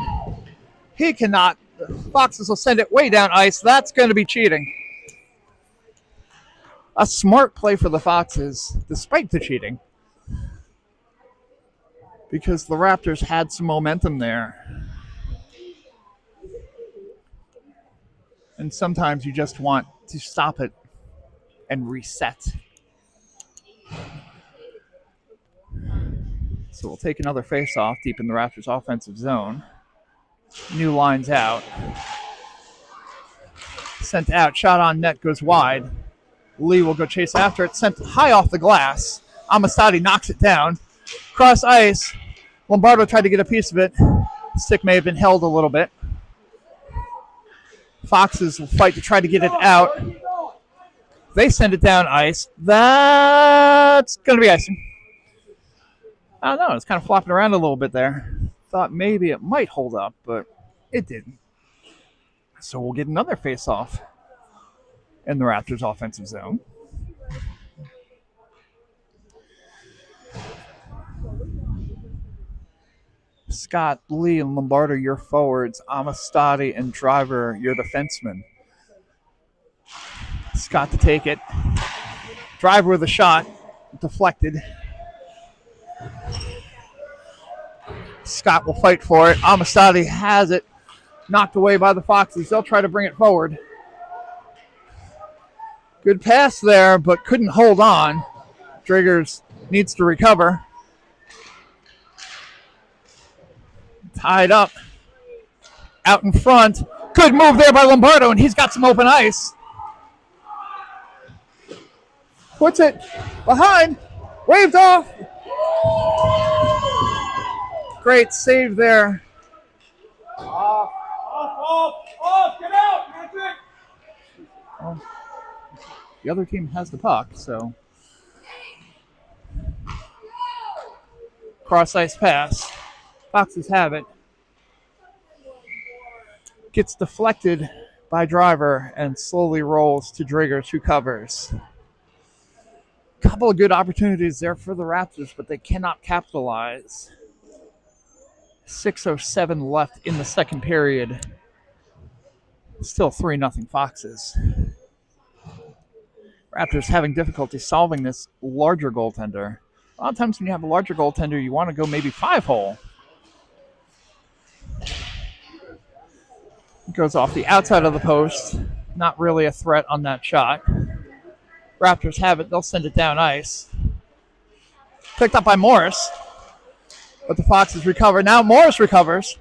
He cannot. The Foxes will send it way down ice. That's going to be cheating. A smart play for the Foxes, despite the cheating. Because the Raptors had some momentum there. And sometimes you just want to stop it and reset. So we'll take another face-off deep in the Raptors' offensive zone. New lines out. Sent out, shot on net, goes wide. Lee will go chase after it. Sent high off the glass. Amistadi knocks it down. Cross ice. Lombardo tried to get a piece of it. Stick may have been held a little bit. Foxes will fight to try to get it out. They send it down ice. That's going to be icing. I don't know. It's kind of flopping around a little bit there. Thought maybe it might hold up, but it didn't. So we'll get another face-off in the Raptors' offensive zone. Scott, Lee, and Lombardo, your forwards. Amistadi and Driver, your defensemen. Scott to take it. Driver with a shot. Deflected. Scott will fight for it. Amistadi has it. Knocked away by the Foxes. They'll try to bring it forward. Good pass there, but couldn't hold on. Driggers needs to recover. Tied up. Out in front. Good move there by Lombardo, and he's got some open ice. Puts it behind. Waved off. Great save there. Off, get out, Patrick! Well, the other team has the puck, so. Cross ice pass. Foxes have it. Gets deflected by Driver and slowly rolls to Driggers, who covers. Couple of good opportunities there for the Raptors, but they cannot capitalize. 6:07 left in the second period. Still 3-0 Foxes. Raptors having difficulty solving this larger goaltender. A lot of times when you have a larger goaltender, you want to go maybe 5-hole. Goes off the outside of the post. Not really a threat on that shot. Raptors have it. They'll send it down ice. Picked up by Morris. But the Foxes recover. Now Morris recovers.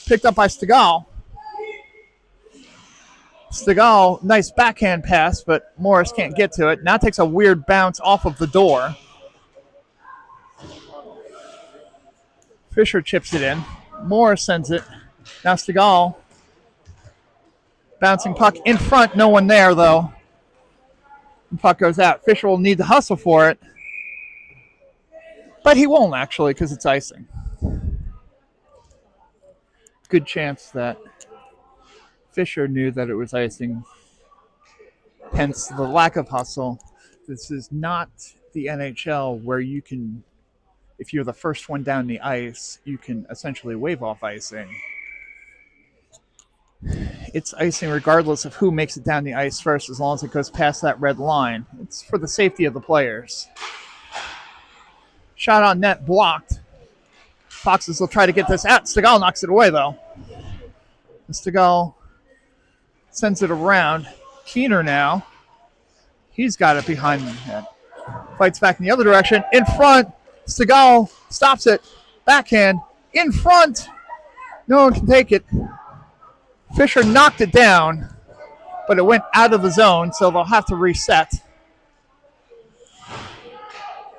Picked up by Stegall. Stegall, nice backhand pass, but Morris can't get to it. Now takes a weird bounce off of the door. Fisher chips it in. Morris sends it. Now Stegall. Bouncing puck in front. No one there, though. The puck goes out. Fisher will need to hustle for it. But he won't, actually, because it's icing. Good chance that Fisher knew that it was icing. Hence the lack of hustle. This is not the NHL where you can if you're the first one down the ice, you can essentially wave off icing. It's icing regardless of who makes it down the ice first, as long as it goes past that red line. It's for the safety of the players. Shot on net, blocked. Foxes will try to get this out. Stegall knocks it away, though. Stegall sends it around. Keener now. He's got it behind the net. Fights back in the other direction. In front. Stegall stops it. Backhand. In front. No one can take it. Fisher knocked it down, but it went out of the zone, so they'll have to reset.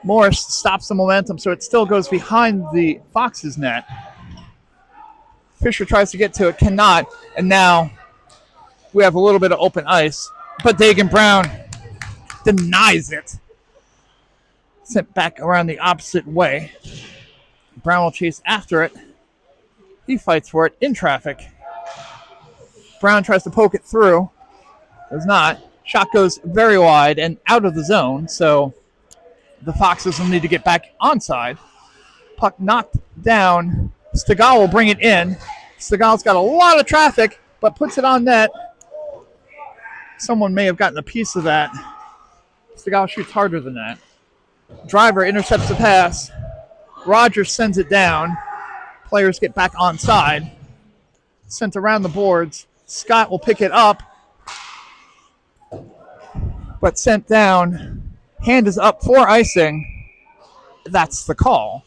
Morris stops the momentum, so it still goes behind the Foxes' net. Fisher tries to get to it, cannot, and now we have a little bit of open ice, but Dagan Brown denies it. Sent back around the opposite way. Brown will chase after it. He fights for it in traffic. Brown tries to poke it through. Does not. Shot goes very wide and out of the zone, so the Foxes will need to get back onside. Puck knocked down. Stegall will bring it in. Stegall's got a lot of traffic, but puts it on net. Someone may have gotten a piece of that. Stegall shoots harder than that. Driver intercepts the pass. Rogers sends it down. Players get back onside. Sent around the boards. Scott will pick it up, but sent down. Hand is up for icing. That's the call.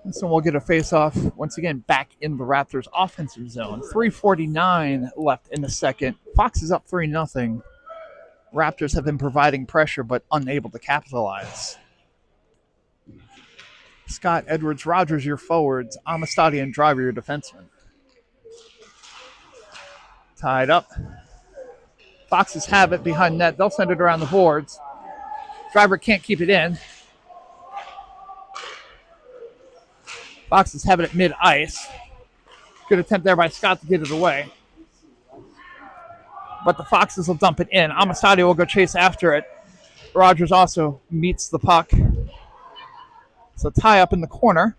And so we'll get a face-off once again back in the Raptors' offensive zone. 3:49 left in the second. Fox is up 3-0. Raptors have been providing pressure but unable to capitalize. Scott, Edwards, Rogers, your forwards. Amistadi and Driver, your defensemen. Tied up. Foxes have it behind net. They'll send it around the boards. Driver can't keep it in. Foxes have it at mid-ice. Good attempt there by Scott to get it away. But the Foxes will dump it in. Amistadi will go chase after it. Rogers also meets the puck. So tie up in the corner.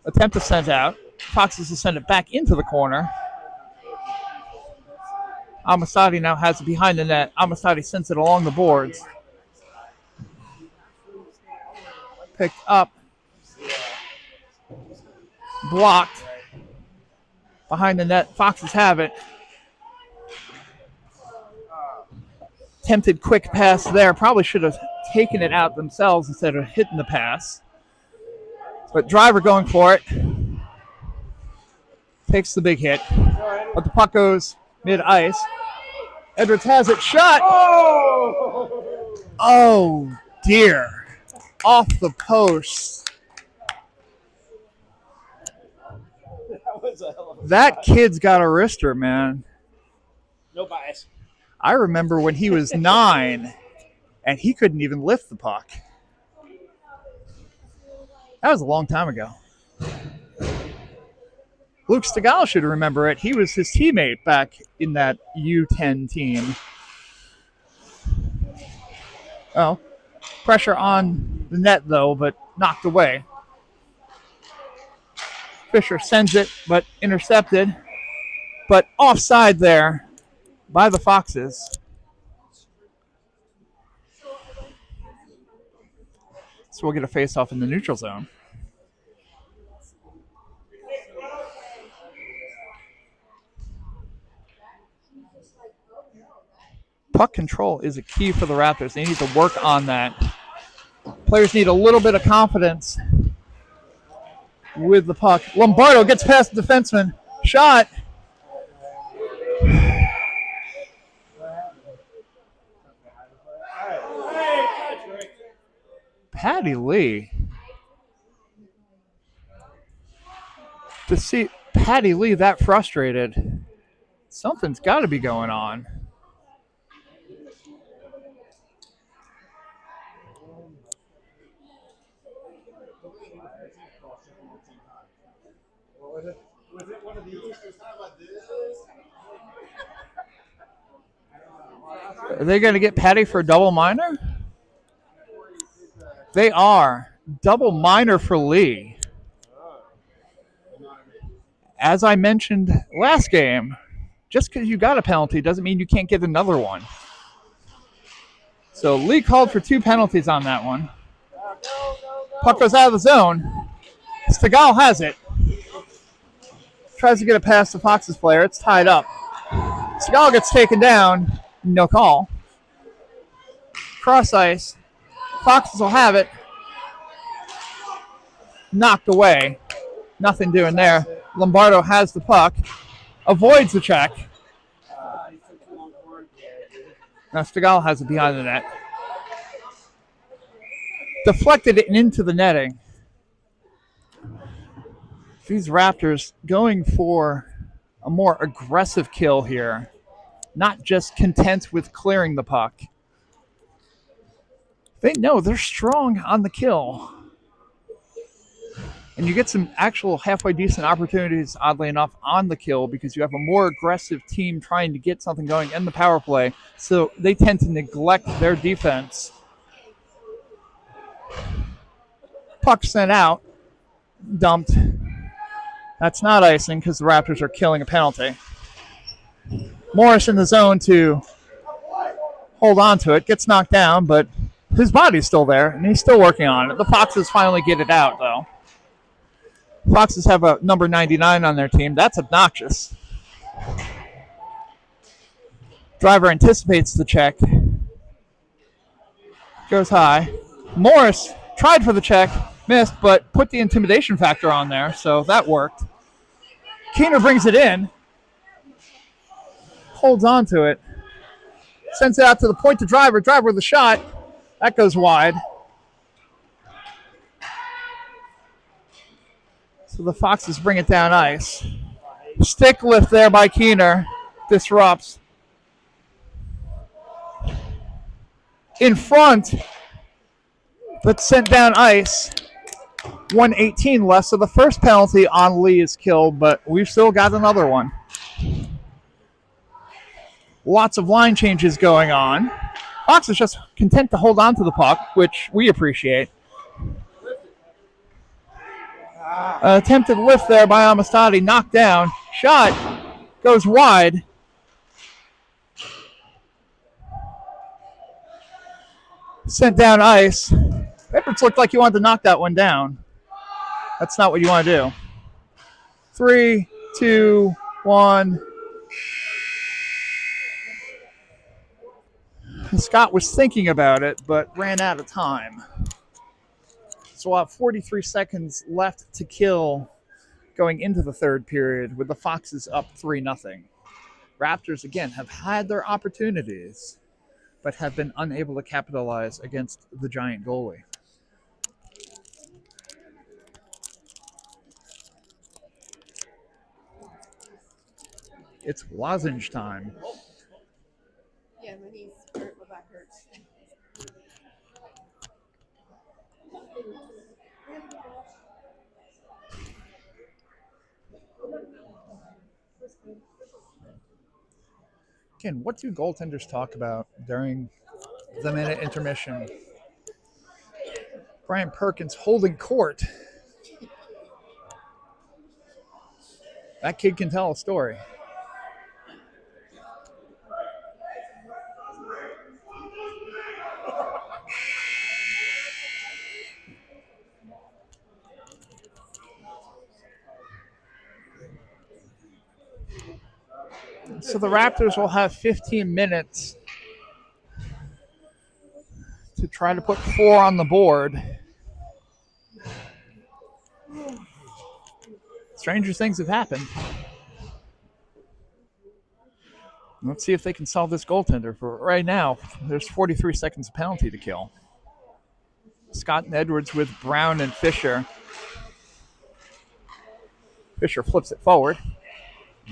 Attempt to send out. Foxes will send it back into the corner. Amistadi now has it behind the net. Amistadi sends it along the boards. Picked up. Blocked. Behind the net. Foxes have it. Attempted quick pass there. Probably should have taken it out themselves instead of hitting the pass. But Driver going for it. Takes the big hit. But the puck goes mid-ice. Edwards has it. Shot! Oh, dear. Off the post. That kid's got a wrister, man. No bias. I remember when he was 9 and he couldn't even lift the puck. That was a long time ago. Luke Stegall should remember it. He was his teammate back in that U10 team. Oh, pressure on the net, though, but knocked away. Fisher sends it, but intercepted. But offside there by the Foxes. So we'll get a face-off in the neutral zone. Puck control is a key for the Raptors. They need to work on that. Players need a little bit of confidence with the puck. Lombardo gets past the defenseman. Shot. Patty Lee. To see Patty Lee that frustrated, something's got to be going on. Was it one of these? Are they going to get Patty for a double minor? They are. Double minor for Lee. As I mentioned last game, just because you got a penalty doesn't mean you can't get another one. So Lee called for 2 penalties on that one. Puck goes out of the zone. Stegall has it. Tries to get it past the Foxes player. It's tied up. Stegall gets taken down. No call. Cross ice. Foxes will have it. Knocked away. Nothing doing there. Lombardo has the puck. Avoids the check. Now Stegall has it behind the net. Deflected it into the netting. These Raptors going for a more aggressive kill here. Not just content with clearing the puck. They know they're strong on the kill. And you get some actual halfway decent opportunities, oddly enough, on the kill because you have a more aggressive team trying to get something going in the power play. So they tend to neglect their defense. Puck sent out. Dumped. That's not icing because the Raptors are killing a penalty. Morris in the zone to hold on to it. Gets knocked down, but his body's still there, and he's still working on it. The Foxes finally get it out, though. Foxes have a number 99 on their team. That's obnoxious. Driver anticipates the check. Goes high. Morris tried for the check, missed, but put the intimidation factor on there, so that worked. Keener brings it in. Holds on to it. Sends it out to the point to Driver. Driver with a shot. That goes wide. So the Foxes bring it down ice. Stick lift there by Keener. Disrupts. In front, but sent down ice. 1:18 left, so the first penalty on Lee is killed, but we've still got another one. Lots of line changes going on. Fox is just content to hold on to the puck, which we appreciate. Attempted lift there by Amistadi, knocked down. Shot goes wide. Sent down ice. Edwards looked like he wanted to knock that one down. That's not what you want to do. 3, 2, 1. Scott was thinking about it, but ran out of time. So we'll have 43 seconds left to kill going into the third period with the Foxes up 3-0. Raptors, again, have had their opportunities, but have been unable to capitalize against the Giant goalie. It's lozenge time. Yeah, my knees hurt, my back hurts. Again, what do goaltenders talk about during the minute intermission? Brian Perkins holding court. That kid can tell a story. So the Raptors will have 15 minutes to try to put 4 on the board. Stranger things have happened. Let's see if they can solve this goaltender. For right now, there's 43 seconds of penalty to kill. Scott and Edwards with Brown and Fisher. Fisher flips it forward.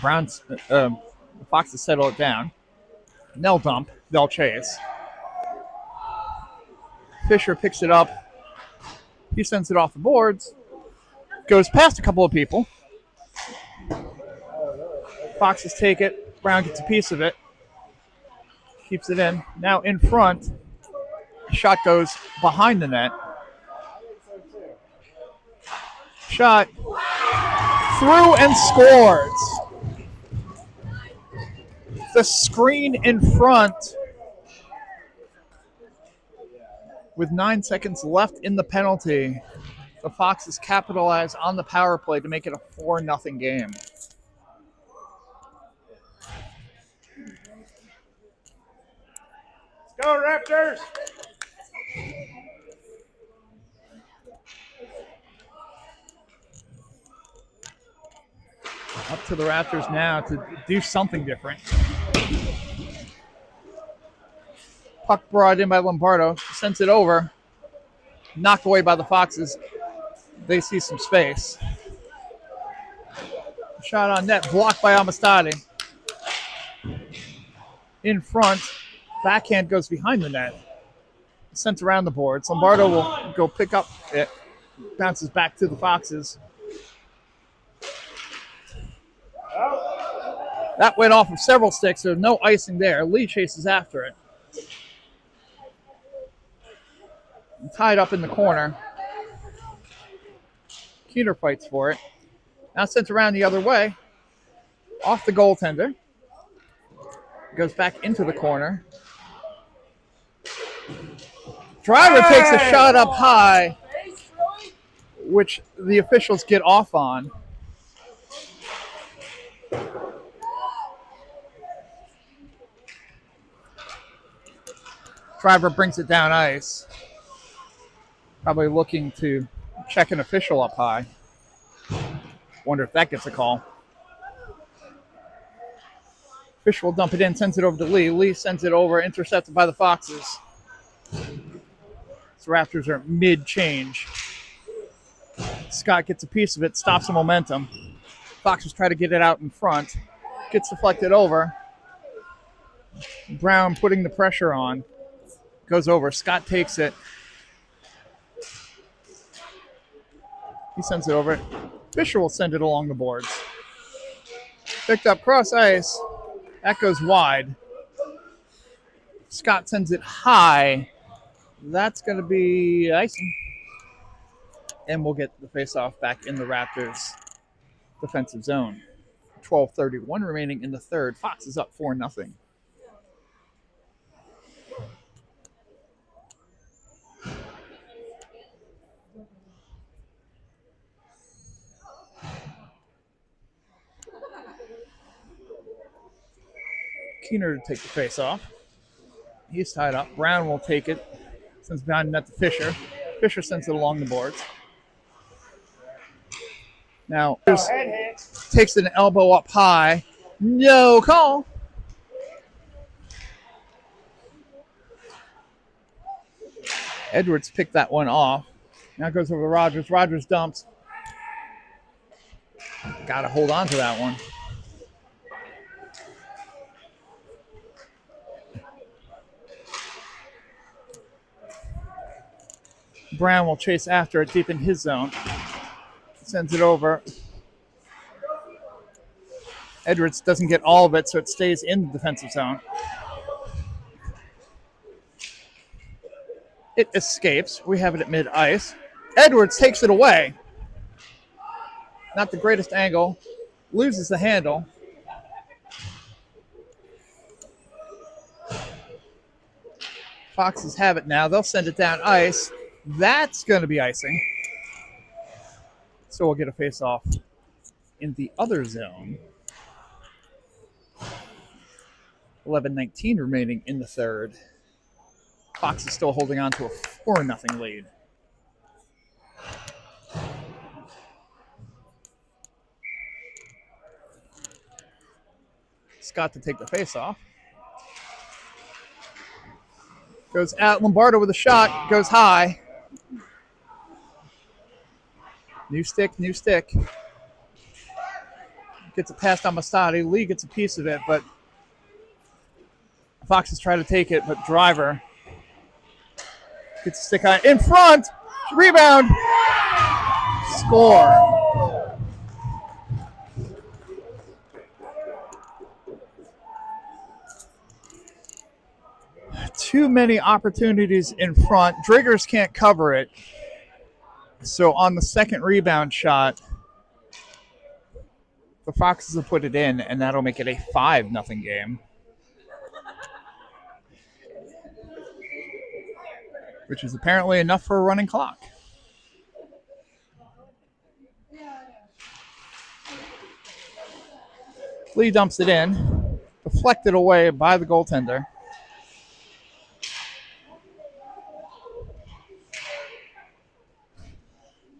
Brown's... The Foxes settle it down. They'll dump. They'll chase. Fisher picks it up. He sends it off the boards. Goes past a couple of people. Foxes take it. Brown gets a piece of it. Keeps it in. Now in front. Shot goes behind the net. Shot through and scores. The screen in front with 9 seconds left in the penalty. The Foxes capitalize on the power play to make it a 4-0 game. Let's go, Raptors! Up to the Raptors now to do something different. Puck brought in by Lombardo, sends it over. Knocked away by the Foxes. They see some space. Shot on net, blocked by Amistadi. In front, backhand goes behind the net. Sent around the boards. Lombardo will go pick up it. Bounces back to the Foxes. That went off of several sticks. There's no icing there. Lee chases after it. Tied up in the corner. Keener fights for it. Now sent around the other way. Off the goaltender. Goes back into the corner. Driver takes a shot up high, which the officials get off on. Driver brings it down ice. Probably looking to check an official up high. Wonder if that gets a call. Official will dump it in, sends it over to Lee. Lee sends it over, intercepted by the Foxes. The Raptors are mid-change. Scott gets a piece of it, stops the momentum. Foxes try to get it out in front. Gets deflected over. Brown putting the pressure on. Goes over. Scott takes it. He sends it over. Fisher will send it along the boards. Picked up cross ice. That goes wide. Scott sends it high. That's going to be icing. And we'll get the faceoff back in the Raptors' defensive zone. 12:31 remaining in the third. Fox is up 4-0. Keener to take the faceoff. He's tied up. Brown will take it. Sends behind the net to Fisher. Fisher sends it along the boards. Now, takes an elbow up high. No call. Edwards picked that one off. Now goes over to Rogers. Rogers dumps. Got to hold on to that one. Brown will chase after it deep in his zone. Sends it over. Edwards doesn't get all of it, so it stays in the defensive zone. It escapes. We have it at mid-ice. Edwards takes it away. Not the greatest angle. Loses the handle. Foxes have it now. They'll send it down ice. That's going to be icing. So we'll get a face-off in the other zone. 11:19 remaining in the third. Fox is still holding on to a 4-0 lead. Scott to take the face-off. Goes at Lombardo with a shot. Goes high. New stick, new stick. Gets it past Amistadi. Lee gets a piece of it, but Fox is trying to take it, but Driver gets a stick on in front. Rebound. Score. Too many opportunities in front. Driggers can't cover it. So on the second rebound shot, the Foxes will put it in, and that'll make it a 5-0 game. Which is apparently enough for a running clock. Lee dumps it in, deflected away by the goaltender.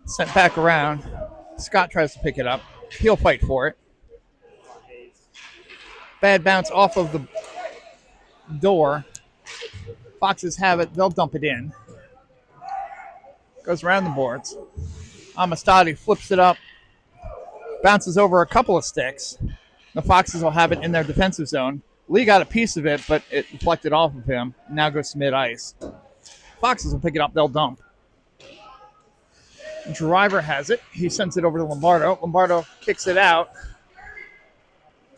Sent back around. Scott tries to pick it up. He'll fight for it. Bad bounce off of the door. Foxes have it. They'll dump it in. Goes around the boards. Amistadi flips it up. Bounces over a couple of sticks. The Foxes will have it in their defensive zone. Lee got a piece of it, but it deflected off of him. Now goes to mid-ice. Foxes will pick it up. They'll dump. Driver has it. He sends it over to Lombardo. Lombardo kicks it out.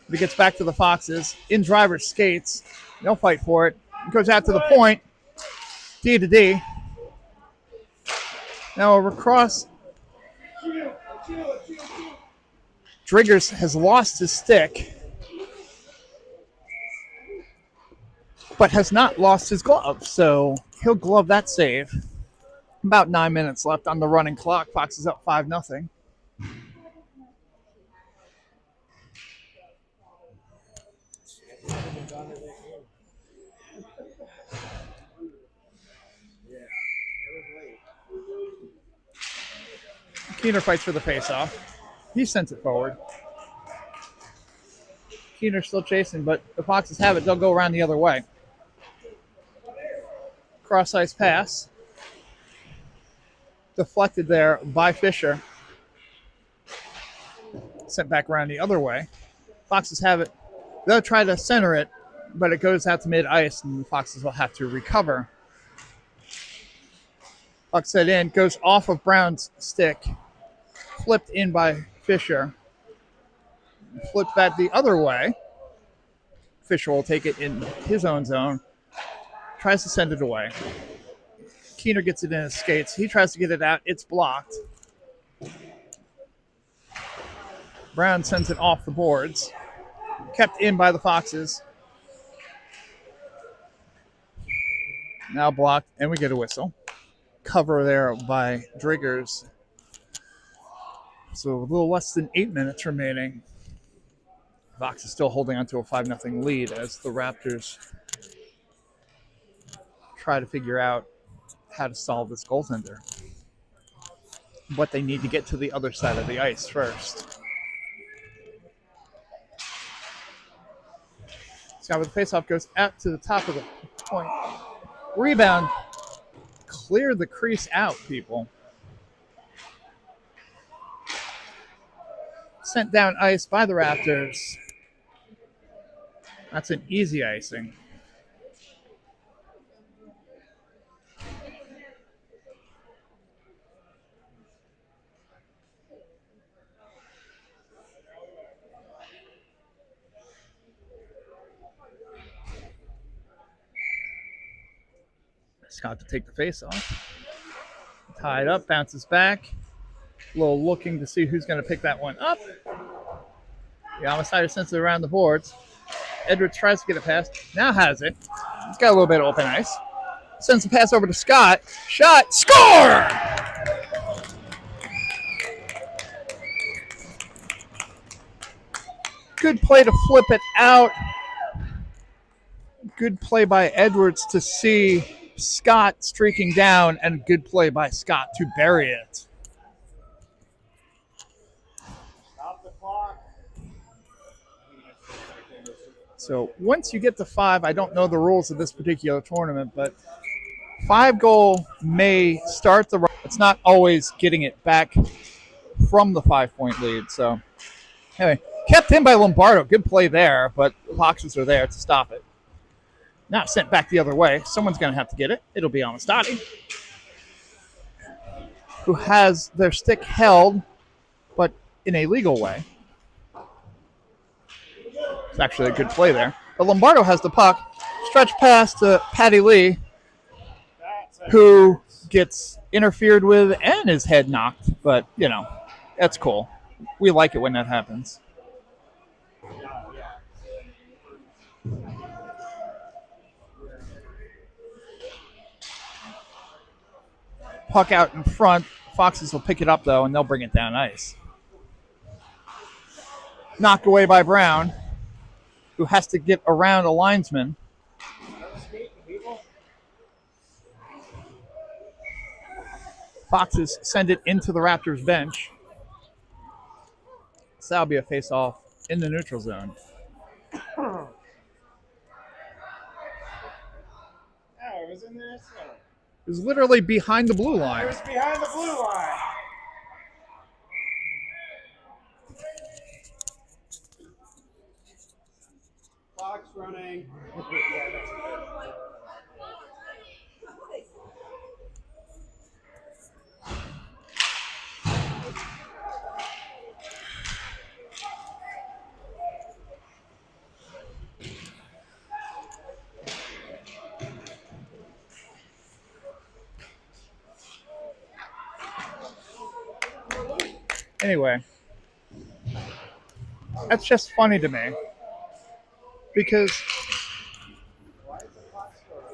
But it gets back to the Foxes. In driver skates. They'll fight for it. It goes out to the point. D to D. Now across. Driggers has lost his stick, but has not lost his glove, so he'll glove that save. About 9 minutes left on the running clock. Fox is up 5-0. Keener fights for the faceoff. He sends it forward. Keener's still chasing, but the Foxes have it. They'll go around the other way. Cross-ice pass. Deflected there by Fisher. Sent back around the other way. Foxes have it. They'll try to center it, but it goes out to mid-ice, and the Foxes will have to recover. Puck set in, goes off of Brown's stick. Flipped in by Fisher. Flipped that the other way. Fisher will take it in his own zone. Tries to send it away. Keener gets it in his skates. He tries to get it out. It's blocked. Brown sends it off the boards. Kept in by the Foxes. Now blocked, and we get a whistle. Cover there by Driggers. So a little less than 8 minutes remaining. Fox is still holding on to a 5-0 lead as the Raptors try to figure out how to solve this goaltender. But they need to get to the other side of the ice first. Scott with the faceoff goes out to the top of the point. Rebound. Clear the crease out, people. Sent down ice by the Raptors. That's an easy icing. Scott to take the face off. Tied up, bounces back. A little looking to see who's going to pick that one up. The Amistadi sends it around the boards. Edwards tries to get it past. Now has it. He's got a little bit of open ice. Sends the pass over to Scott. Shot. Score! Good play to flip it out. Good play by Edwards to see Scott streaking down, and good play by Scott to bury it. So once you get to 5, I don't know the rules of this particular tournament, but 5-goal may start the run. It's not always getting it back from the 5-point lead. So anyway, kept in by Lombardo. Good play there, but the Foxes are there to stop it. Now sent back the other way. Someone's going to have to get it. It'll be Amistadi, who has their stick held, but in a legal way. It's actually a good play there. But Lombardo has the puck. Stretch pass to Patty Lee, who gets interfered with and his head knocked, but, that's cool. We like it when that happens. Puck out in front. Foxes will pick it up, though, and they'll bring it down ice. Knocked away by Brown, who has to get around a linesman. Foxes send it into the Raptors bench. So that'll be a face-off in the neutral zone. Oh, it was in there. So. It was literally behind the blue It line. was behind the blue line. Clock's running. Anyway, that's just funny to me because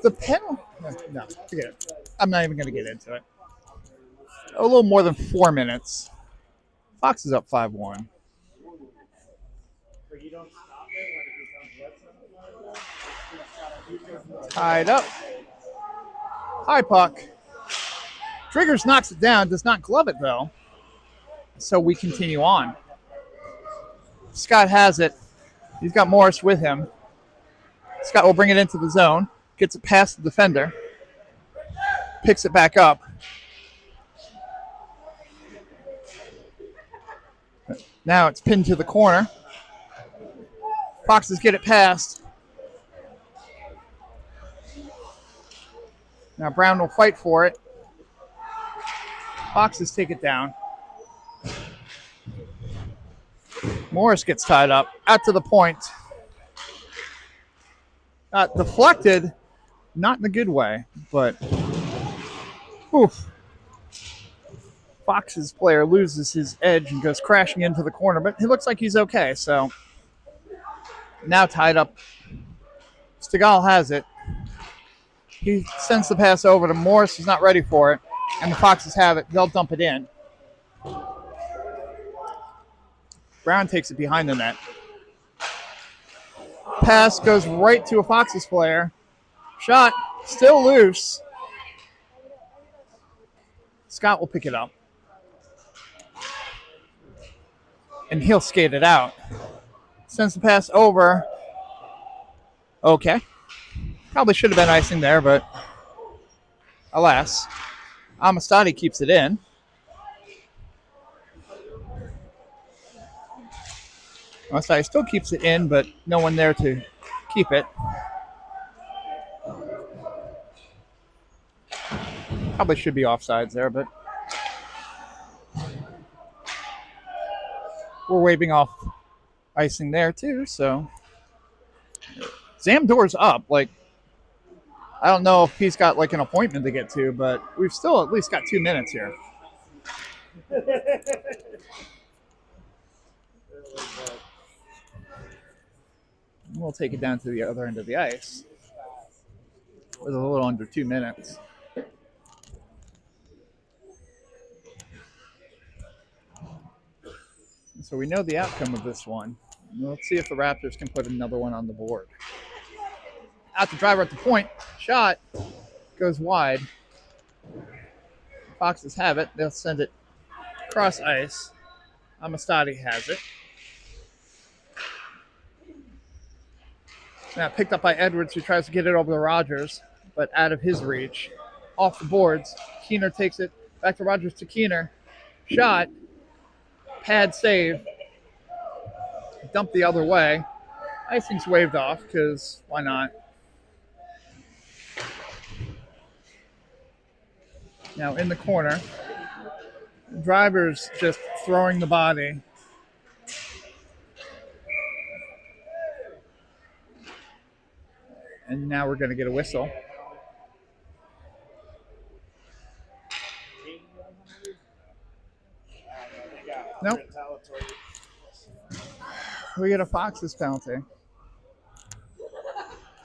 the penalty. No, forget it. I'm not even going to get into it. A little more than 4 minutes. Fox is up 5-1. Tied up. High puck. Triggers knocks it down, does not glove it though. So we continue on. Scott has it. He's got Morris with him. Scott will bring it into the zone. Gets it past the defender. Picks it back up. Now it's pinned to the corner. Foxes get it past. Now Brown will fight for it. Foxes take it down. Morris gets tied up. Out to the point. Deflected. Not in a good way, but oof. Fox's player loses his edge and goes crashing into the corner, but he looks like he's okay, so now tied up. Stegall has it. He sends the pass over to Morris, who's not ready for it, and the Foxes have it. They'll dump it in. Brown takes it behind the net. Pass goes right to a Foxes player. Shot still loose. Scott will pick it up. And he'll skate it out. Sends the pass over. Okay. Probably should have been icing there, but alas. Amistadi keeps it in. Amistadi still keeps it in, but no one there to keep it. Probably should be offsides there, but we're waving off icing there too, so Zamdor's up. Like, I don't know if he's got like an appointment to get to, but we've still at least got 2 minutes here. We'll take it down to the other end of the ice with a little under 2 minutes. So we know the outcome of this one. Let's see if the Raptors can put another one on the board. Out the driver at the point. Shot goes wide. Foxes have it. They'll send it cross ice. Amistadi has it. Now picked up by Edwards, who tries to get it over to Rogers, but out of his reach. Off the boards. Keener takes it back to Rogers to Keener. Shot. Pad save. Dump the other way. Icing's waved off because why not? Now in the corner. Driver's just throwing the body. And now we're going to get a whistle. Nope. Retaliatory. We get a Fox's penalty.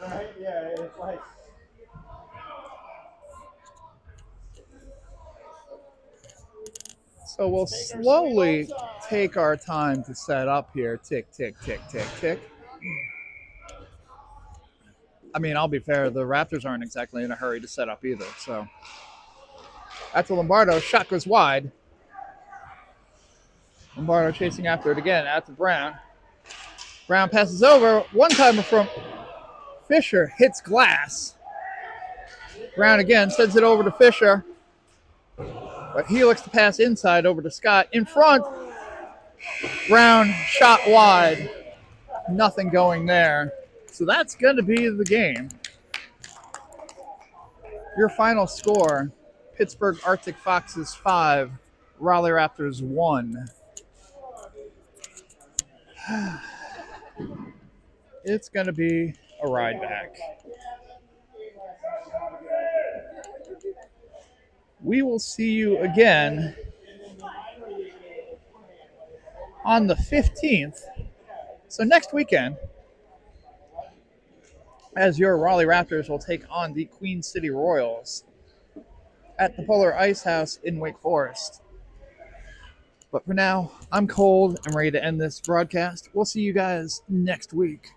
Right? Yeah, it's like. So we'll slowly take our time to set up here. Tick, tick, tick, tick, tick. I mean, I'll be fair. The Raptors aren't exactly in a hurry to set up either. So that's a Lombardo. Shot goes wide. Lombardo chasing after it again. Out to Brown. Brown passes over. One-timer from Fisher. Hits glass. Brown again sends it over to Fisher. But he looks to pass inside over to Scott. In front. Brown shot wide. Nothing going there. So that's going to be the game. Your final score, Pittsburgh Arctic Foxes 5, Raleigh Raptors 1. It's going to be a ride back. We will see you again on the 15th. So next weekend, as your Raleigh Raptors will take on the Queen City Royals at the Polar Ice House in Wake Forest. But for now, I'm cold. I'm ready to end this broadcast. We'll see you guys next week.